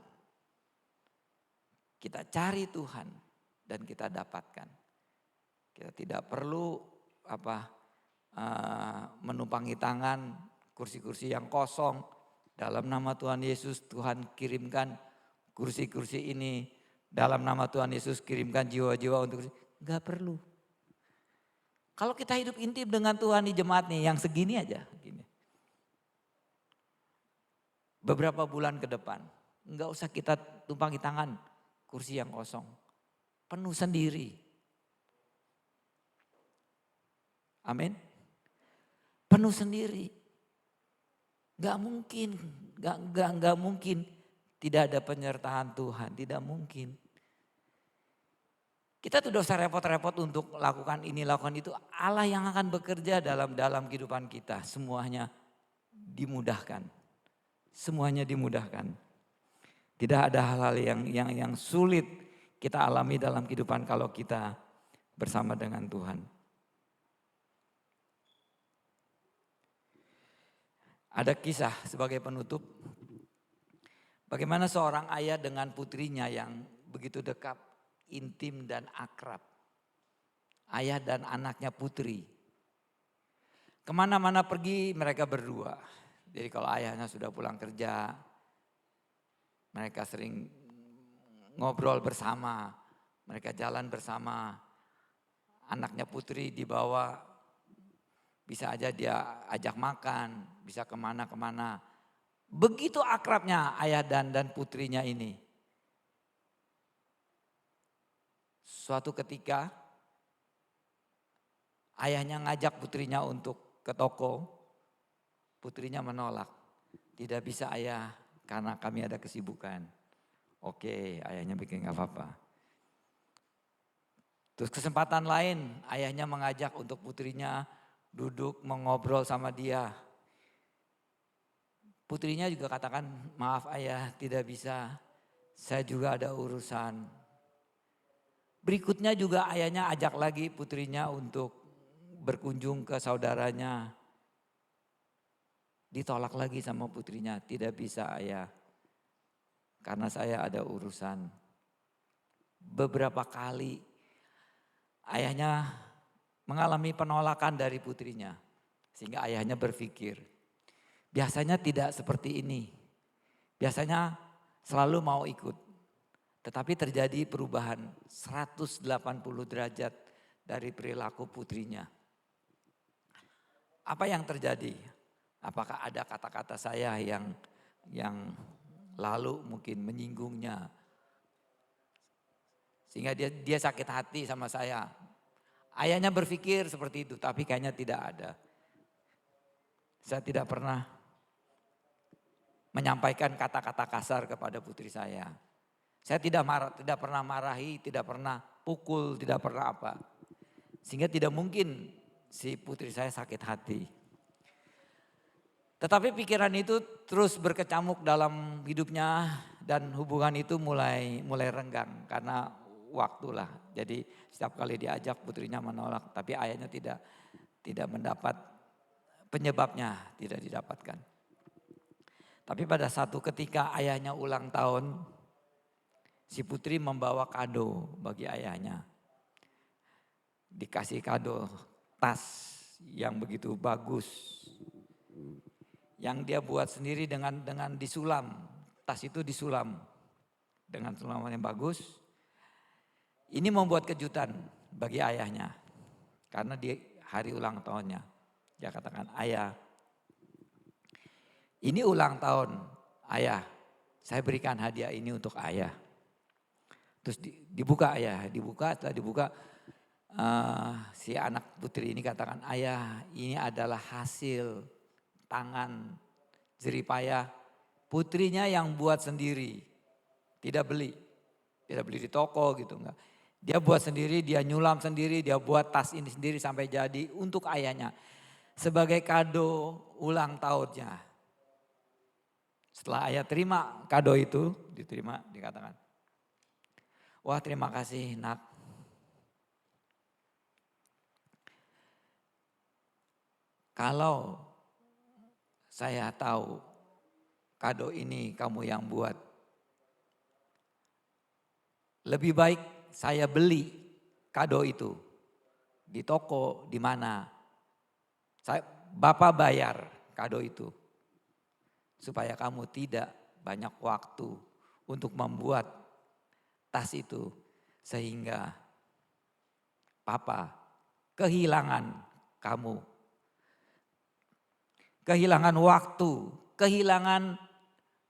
Kita cari Tuhan dan kita dapatkan. Kita tidak perlu menumpangi tangan kursi-kursi yang kosong. Dalam nama Tuhan Yesus Tuhan kirimkan kursi-kursi ini. Dalam nama Tuhan Yesus kirimkan jiwa-jiwa untuk kursi. Enggak perlu. Kalau kita hidup intim dengan Tuhan di jemaat nih yang segini aja. Gini. Beberapa bulan ke depan. Enggak usah kita tumpangi tangan kursi yang kosong. Penuh sendiri. Amin. Penuh sendiri. Gak mungkin, gak mungkin tidak ada penyertaan Tuhan, tidak mungkin. Kita tidak usah repot-repot untuk lakukan ini, lakukan itu. Allah yang akan bekerja dalam kehidupan kita, semuanya dimudahkan. Semuanya dimudahkan. Tidak ada hal-hal yang sulit kita alami dalam kehidupan kalau kita bersama dengan Tuhan. Ada kisah sebagai penutup. Bagaimana seorang ayah dengan putrinya yang begitu dekat, intim dan akrab. Ayah dan anaknya putri. Kemana-mana pergi mereka berdua. Jadi kalau ayahnya sudah pulang kerja, mereka sering ngobrol bersama. Mereka jalan bersama. Anaknya putri dibawa. Bisa aja dia ajak makan, bisa kemana-kemana. Begitu akrabnya ayah dan putrinya ini. Suatu ketika ayahnya ngajak putrinya untuk ke toko. Putrinya menolak. Tidak bisa ayah karena kami ada kesibukan. Oke, ayahnya bikin gak apa-apa. Terus kesempatan lain ayahnya mengajak untuk putrinya duduk mengobrol sama dia. Putrinya juga katakan, maaf ayah tidak bisa, saya juga ada urusan. Berikutnya juga ayahnya ajak lagi putrinya untuk berkunjung ke saudaranya. Ditolak lagi sama putrinya, tidak bisa ayah, karena saya ada urusan. Beberapa kali ayahnya mengalami penolakan dari putrinya. Sehingga ayahnya berpikir, biasanya tidak seperti ini. Biasanya selalu mau ikut. Tetapi terjadi perubahan 180 derajat dari perilaku putrinya. Apa yang terjadi? Apakah ada kata-kata saya yang lalu mungkin menyinggungnya? Sehingga dia sakit hati sama saya. Ayahnya berpikir seperti itu, tapi kayaknya tidak ada. Saya tidak pernah menyampaikan kata-kata kasar kepada putri saya. Saya tidak pernah marahi, tidak pernah pukul, tidak pernah apa. Sehingga tidak mungkin si putri saya sakit hati. Tetapi pikiran itu terus berkecamuk dalam hidupnya dan hubungan itu mulai renggang karena waktulah. Jadi setiap kali diajak putrinya menolak, tapi ayahnya tidak mendapat penyebabnya, tidak didapatkan. Tapi pada satu ketika ayahnya ulang tahun, si putri membawa kado bagi ayahnya. Dikasih kado tas yang begitu bagus. Yang dia buat sendiri dengan disulam. Tas itu disulam dengan sulaman yang bagus. Ini membuat kejutan bagi ayahnya. Karena di hari ulang tahunnya. Dia katakan, ayah, ini ulang tahun ayah. Saya berikan hadiah ini untuk ayah. Terus dibuka ayah, setelah dibuka si anak putri ini katakan, ayah ini adalah hasil tangan jeripayah putrinya yang buat sendiri. Tidak beli di toko gitu enggak. Dia buat sendiri, dia nyulam sendiri, dia buat tas ini sendiri sampai jadi untuk ayahnya. Sebagai kado ulang tahunnya. Setelah ayah terima kado itu, diterima, dikatakan, wah terima kasih nak. Kalau saya tahu kado ini kamu yang buat. Lebih baik saya beli kado itu di toko, di mana. Bapak bayar kado itu. Supaya kamu tidak banyak waktu untuk membuat tas itu. Sehingga Papa kehilangan kamu. Kehilangan waktu, kehilangan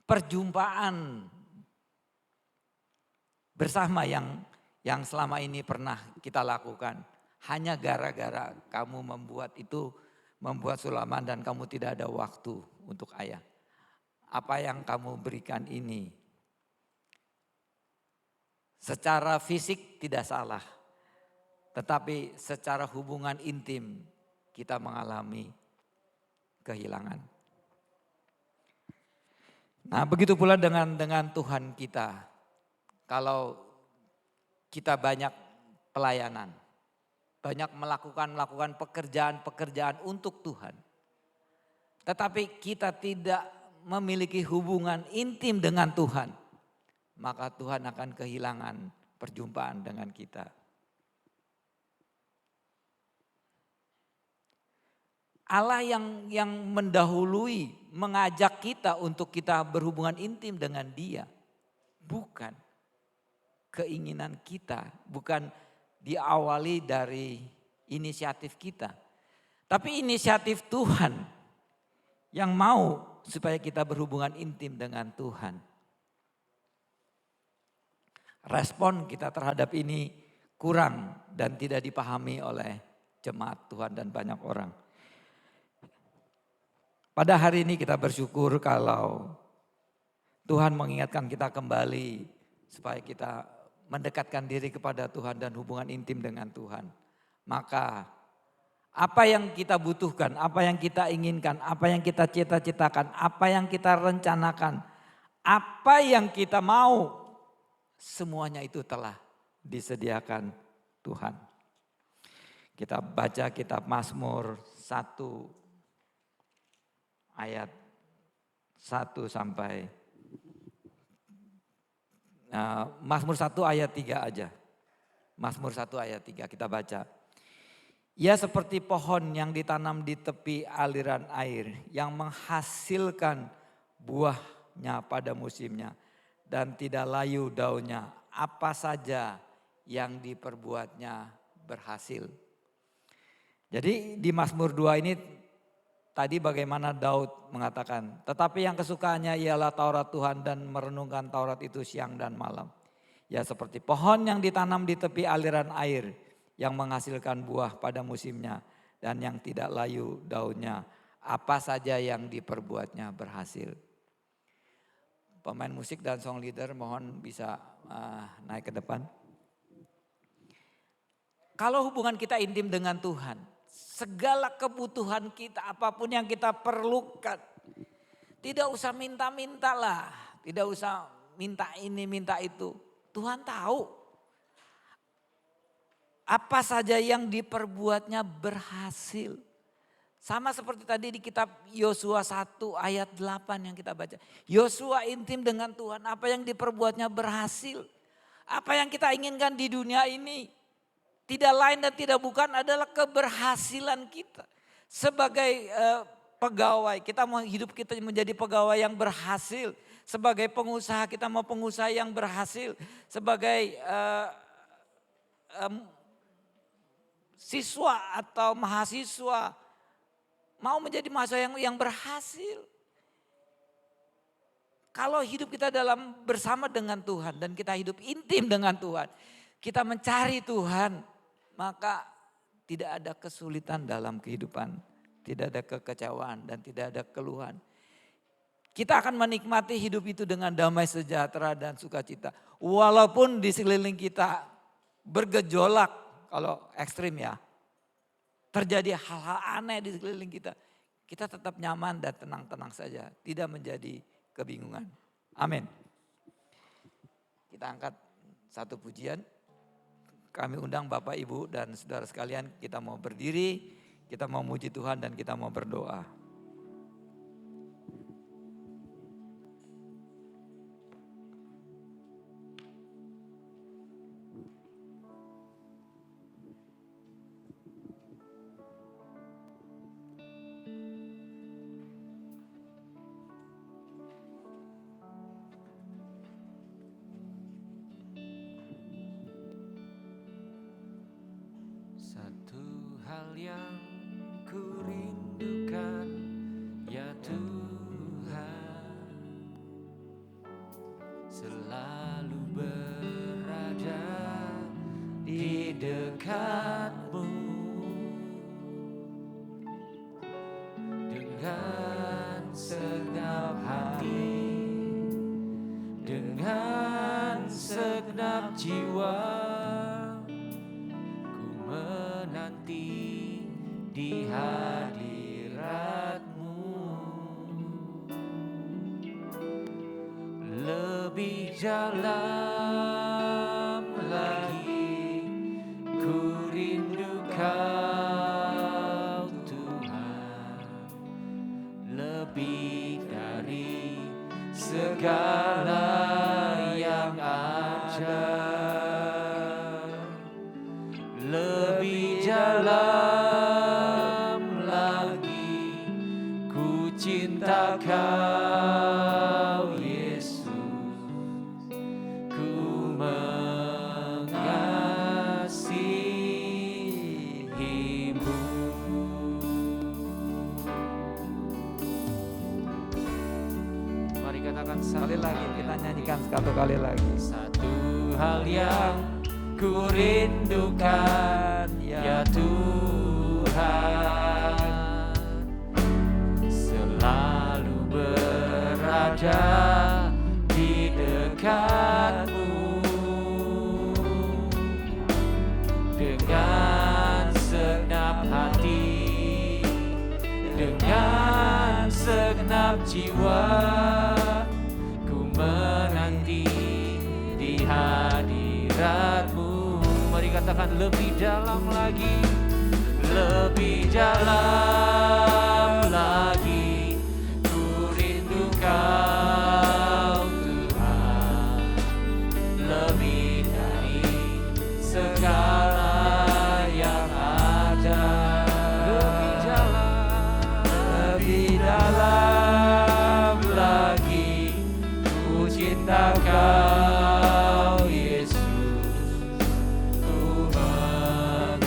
perjumpaan bersama yang selama ini pernah kita lakukan. Hanya gara-gara kamu membuat sulaman dan kamu tidak ada waktu untuk ayah. Apa yang kamu berikan ini secara fisik tidak salah. Tetapi secara hubungan intim kita mengalami kehilangan. Nah, begitu pula dengan Tuhan kita. Kalau kita banyak pelayanan, banyak melakukan pekerjaan untuk Tuhan. Tetapi kita tidak memiliki hubungan intim dengan Tuhan, maka Tuhan akan kehilangan perjumpaan dengan kita. Allah yang mendahului mengajak kita untuk kita berhubungan intim dengan Dia. Bukan keinginan kita, bukan diawali dari inisiatif kita. Tapi inisiatif Tuhan yang mau supaya kita berhubungan intim dengan Tuhan. Respon kita terhadap ini kurang dan tidak dipahami oleh jemaat Tuhan dan banyak orang. Pada hari ini kita bersyukur kalau Tuhan mengingatkan kita kembali supaya kita mendekatkan diri kepada Tuhan dan hubungan intim dengan Tuhan. Maka apa yang kita butuhkan, apa yang kita inginkan, apa yang kita cita-citakan, apa yang kita rencanakan, apa yang kita mau, semuanya itu telah disediakan Tuhan. Kita baca kitab Mazmur 1 ayat 1 sampai Mazmur 1 ayat 3 aja. Mazmur 1 ayat 3 kita baca. Ia seperti pohon yang ditanam di tepi aliran air yang menghasilkan buahnya pada musimnya dan tidak layu daunnya. Apa saja yang diperbuatnya berhasil. Jadi di Mazmur 2 ini tadi bagaimana Daud mengatakan, tetapi yang kesukaannya ialah Taurat Tuhan dan merenungkan Taurat itu siang dan malam. Ya seperti pohon yang ditanam di tepi aliran air yang menghasilkan buah pada musimnya dan yang tidak layu daunnya. Apa saja yang diperbuatnya berhasil. Pemain musik dan song leader mohon bisa naik ke depan. Kalau hubungan kita intim dengan Tuhan, segala kebutuhan kita, apapun yang kita perlukan. Tidak usah minta-minta lah. Tidak usah minta ini, minta itu. Tuhan tahu. Apa saja yang diperbuatnya berhasil. Sama seperti tadi di kitab Yosua 1 ayat 8 yang kita baca. Yosua intim dengan Tuhan. Apa yang diperbuatnya berhasil. Apa yang kita inginkan di dunia ini. Tidak lain dan tidak bukan adalah keberhasilan kita. Sebagai pegawai, kita mau hidup kita menjadi pegawai yang berhasil. Sebagai pengusaha, kita mau pengusaha yang berhasil. Sebagai siswa atau mahasiswa, mau menjadi mahasiswa yang berhasil. Kalau hidup kita bersama dengan Tuhan dan kita hidup intim dengan Tuhan. Kita mencari Tuhan. Maka tidak ada kesulitan dalam kehidupan. Tidak ada kekecewaan dan tidak ada keluhan. Kita akan menikmati hidup itu dengan damai sejahtera dan sukacita. Walaupun di sekeliling kita bergejolak, kalau ekstrim ya. Terjadi hal-hal aneh di sekeliling kita. Kita tetap nyaman dan tenang-tenang saja. Tidak menjadi kebingungan. Amin. Kita angkat satu pujian. Kami undang Bapak, Ibu dan saudara sekalian, kita mau berdiri, kita mau muji Tuhan dan kita mau berdoa. selalu berada di dekatmu dengan segenap hati, dengan segenap jiwa. Ku menanti di hadirat-Mu. Lebih dalam lagi ku rindu Kau Tuhan, lebih dari segala yang ada, lebih dalam lagi ku cinta Kau Yesus, ku mengasihi-Mu. Mari katakan Sekali lagi kita nyanyikan satu kali lagi. Satu hal yang ku rindukan, ya Tuhan, selalu berada di dekat-Mu dengan segenap hati, dengan segenap jiwa. Ku menanti di hadirat-Mu. Mari katakan lebih dalam lagi, lebih dalam lagi ku rindu Kau Tuhan, lebih dari segala yang ada, lebih dalam lagi ku cinta Kau Yesus, ku mengasihi-Mu.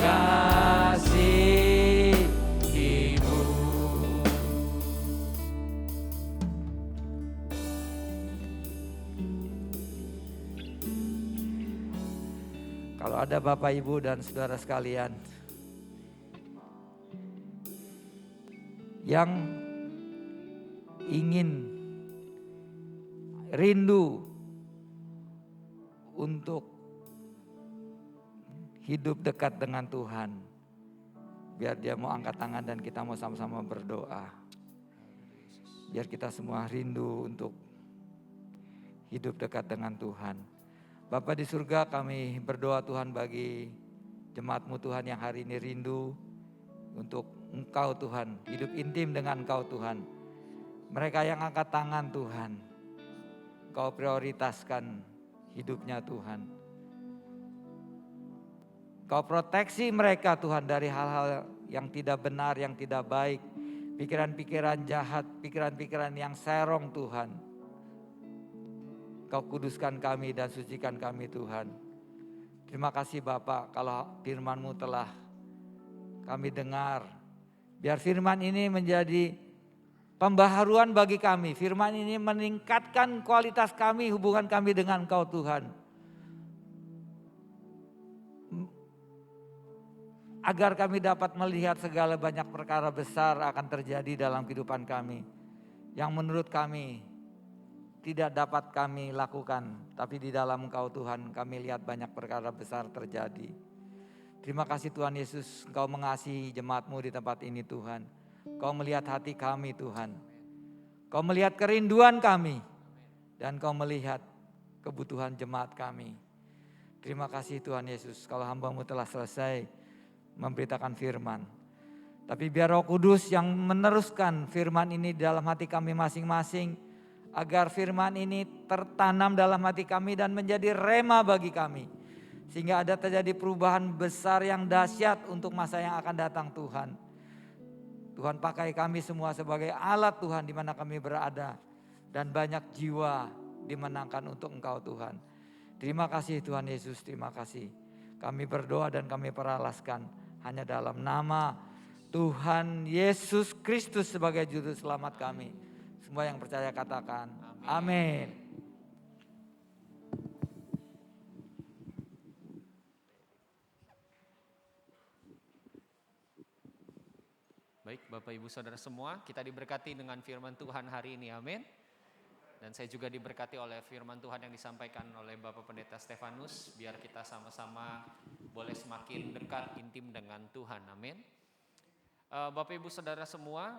Kalau ada Bapak Ibu dan saudara sekalian yang ingin rindu untuk hidup dekat dengan Tuhan, biar dia mau angkat tangan dan kita mau sama-sama berdoa. Biar kita semua rindu untuk hidup dekat dengan Tuhan. Bapa di surga, kami berdoa Tuhan bagi jemaat-Mu Tuhan yang hari ini rindu untuk Engkau Tuhan, hidup intim dengan Engkau Tuhan. Mereka yang angkat tangan Tuhan, Kau prioritaskan hidupnya Tuhan. Kau proteksi mereka Tuhan dari hal-hal yang tidak benar, yang tidak baik. Pikiran-pikiran jahat, pikiran-pikiran yang serong Tuhan. Kau kuduskan kami dan sucikan kami Tuhan. Terima kasih Bapak kalau firman-Mu telah kami dengar. Biar firman ini menjadi pembaharuan bagi kami. Firman ini meningkatkan kualitas kami, hubungan kami dengan Kau Tuhan. Agar kami dapat melihat segala banyak perkara besar akan terjadi dalam kehidupan kami. Yang menurut kami tidak dapat kami lakukan, tapi di dalam Engkau Tuhan kami lihat banyak perkara besar terjadi. Terima kasih Tuhan Yesus, Engkau mengasihi jemaat-Mu di tempat ini Tuhan. Engkau melihat hati kami Tuhan. Engkau melihat kerinduan kami. Dan Engkau melihat kebutuhan jemaat kami. Terima kasih Tuhan Yesus, kalau hamba-Mu telah selesai memberitakan firman. Tapi biar Roh Kudus yang meneruskan firman ini dalam hati kami masing-masing. Agar firman ini tertanam dalam hati kami dan menjadi rema bagi kami. Sehingga ada terjadi perubahan besar yang dahsyat untuk masa yang akan datang Tuhan. Tuhan pakai kami semua sebagai alat Tuhan di mana kami berada. Dan banyak jiwa dimenangkan untuk Engkau Tuhan. Terima kasih Tuhan Yesus, terima kasih. Kami berdoa dan kami peralaskan hanya dalam nama Tuhan Yesus Kristus sebagai juru selamat kami. Semua yang percaya katakan amin. Baik, Bapak Ibu Saudara semua, kita diberkati dengan firman Tuhan hari ini, amin. Dan saya juga diberkati oleh firman Tuhan yang disampaikan oleh Bapak Pendeta Stefanus, biar kita sama-sama boleh semakin dekat, intim dengan Tuhan, amin. Bapak Ibu Saudara semua,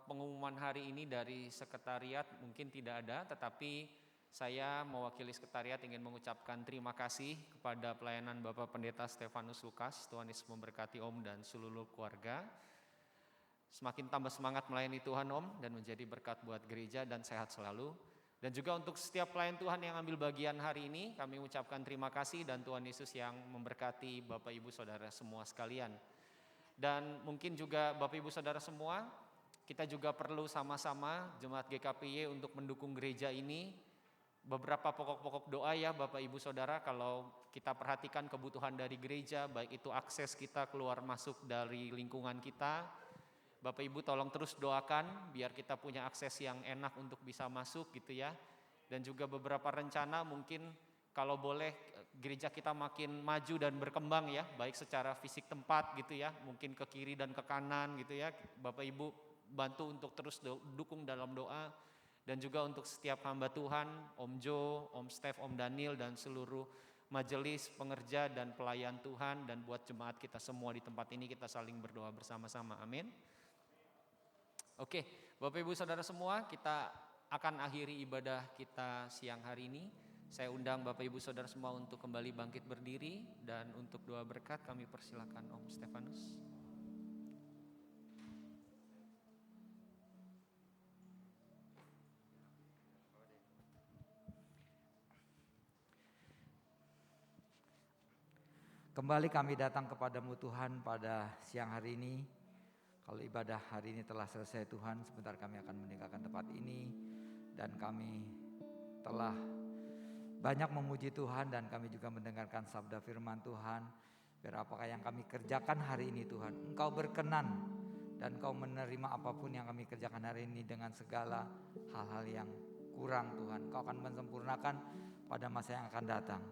pengumuman hari ini dari sekretariat mungkin tidak ada, tetapi saya mewakili sekretariat ingin mengucapkan terima kasih kepada pelayanan Bapak Pendeta Stefanus Lukas. Tuhan Yesus memberkati Om dan seluruh keluarga. Semakin tambah semangat melayani Tuhan Om, dan menjadi berkat buat gereja, dan sehat selalu. Dan juga untuk setiap pelayan Tuhan yang ambil bagian hari ini, kami ucapkan terima kasih, dan Tuhan Yesus yang memberkati Bapak Ibu Saudara semua sekalian. Dan mungkin juga Bapak Ibu Saudara semua, kita juga perlu sama-sama Jemaat GKPY untuk mendukung gereja ini. Beberapa pokok-pokok doa ya Bapak Ibu Saudara, kalau kita perhatikan kebutuhan dari gereja, baik itu akses kita keluar masuk dari lingkungan kita, Bapak Ibu tolong terus doakan biar kita punya akses yang enak untuk bisa masuk gitu ya. Dan juga beberapa rencana mungkin kalau boleh gereja kita makin maju dan berkembang ya, baik secara fisik tempat gitu ya, mungkin ke kiri dan ke kanan gitu ya. Bapak Ibu bantu untuk terus dukung dalam doa. Dan juga untuk setiap hamba Tuhan, Om Jo, Om Steph, Om Daniel, dan seluruh majelis, pengerja, dan pelayan Tuhan. Dan buat jemaat kita semua di tempat ini, kita saling berdoa bersama-sama, amin. Oke, Bapak Ibu Saudara semua, kita akan akhiri ibadah kita siang hari ini. Saya undang Bapak Ibu Saudara semua untuk kembali bangkit berdiri, dan untuk doa berkat kami persilakan Om Stefanus. Kembali kami datang kepadamu Tuhan pada siang hari ini. Kalau ibadah hari ini telah selesai Tuhan, sebentar kami akan meninggalkan tempat ini. Dan kami telah banyak memuji Tuhan, dan kami juga mendengarkan sabda firman Tuhan. Biar apakah yang kami kerjakan hari ini Tuhan, Engkau berkenan, dan Engkau menerima apapun yang kami kerjakan hari ini dengan segala hal-hal yang kurang Tuhan. Engkau akan mensempurnakan pada masa yang akan datang.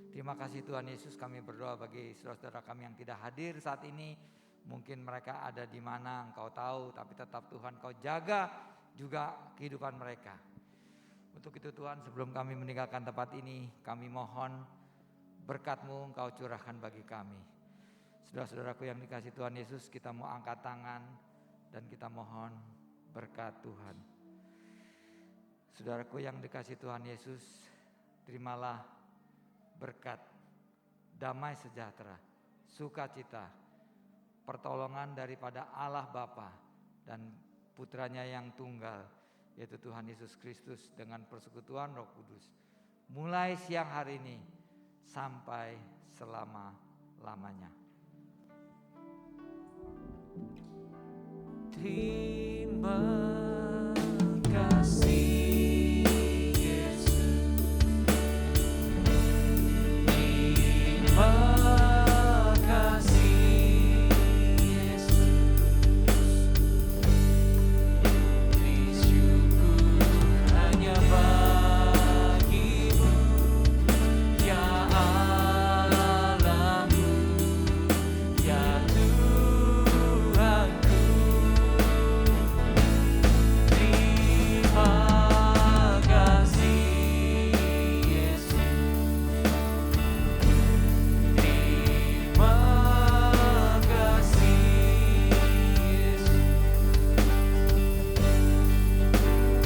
Terima kasih Tuhan Yesus, kami berdoa bagi saudara-saudara kami yang tidak hadir saat ini. Mungkin mereka ada di mana Engkau tahu, tapi tetap Tuhan Kau jaga juga kehidupan mereka. Untuk itu Tuhan, sebelum kami meninggalkan tempat ini, kami mohon berkat-Mu Engkau curahkan bagi kami. Saudara-saudaraku yang dikasihi Tuhan Yesus, kita mau angkat tangan dan kita mohon berkat Tuhan. Saudaraku yang dikasihi Tuhan Yesus, terimalah berkat, damai sejahtera, sukacita, pertolongan daripada Allah Bapa dan Putranya yang tunggal, yaitu Tuhan Yesus Kristus, dengan persekutuan Roh Kudus, mulai siang hari ini sampai selama-lamanya. Terima kasih Yesus, terima kasih Yesus, beri syukur hanya bagimu ya Allahku, ya Tuhanku. Terima kasih Yesus, terima kasih Yesus,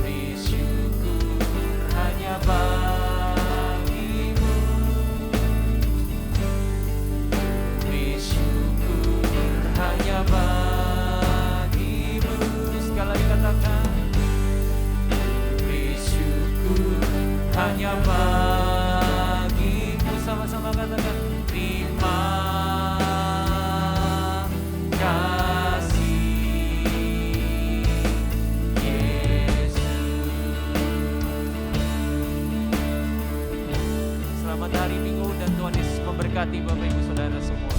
beri syukur hanya bagimu, beri syukur hanya bagimu. Sekali lagi katakan, beri syukur hanya bagimu. Sama-sama katakan, terima kasih Yesus. Selamat hari Minggu, dan Tuhan Yesus memberkati Bapak Ibu Saudara semua.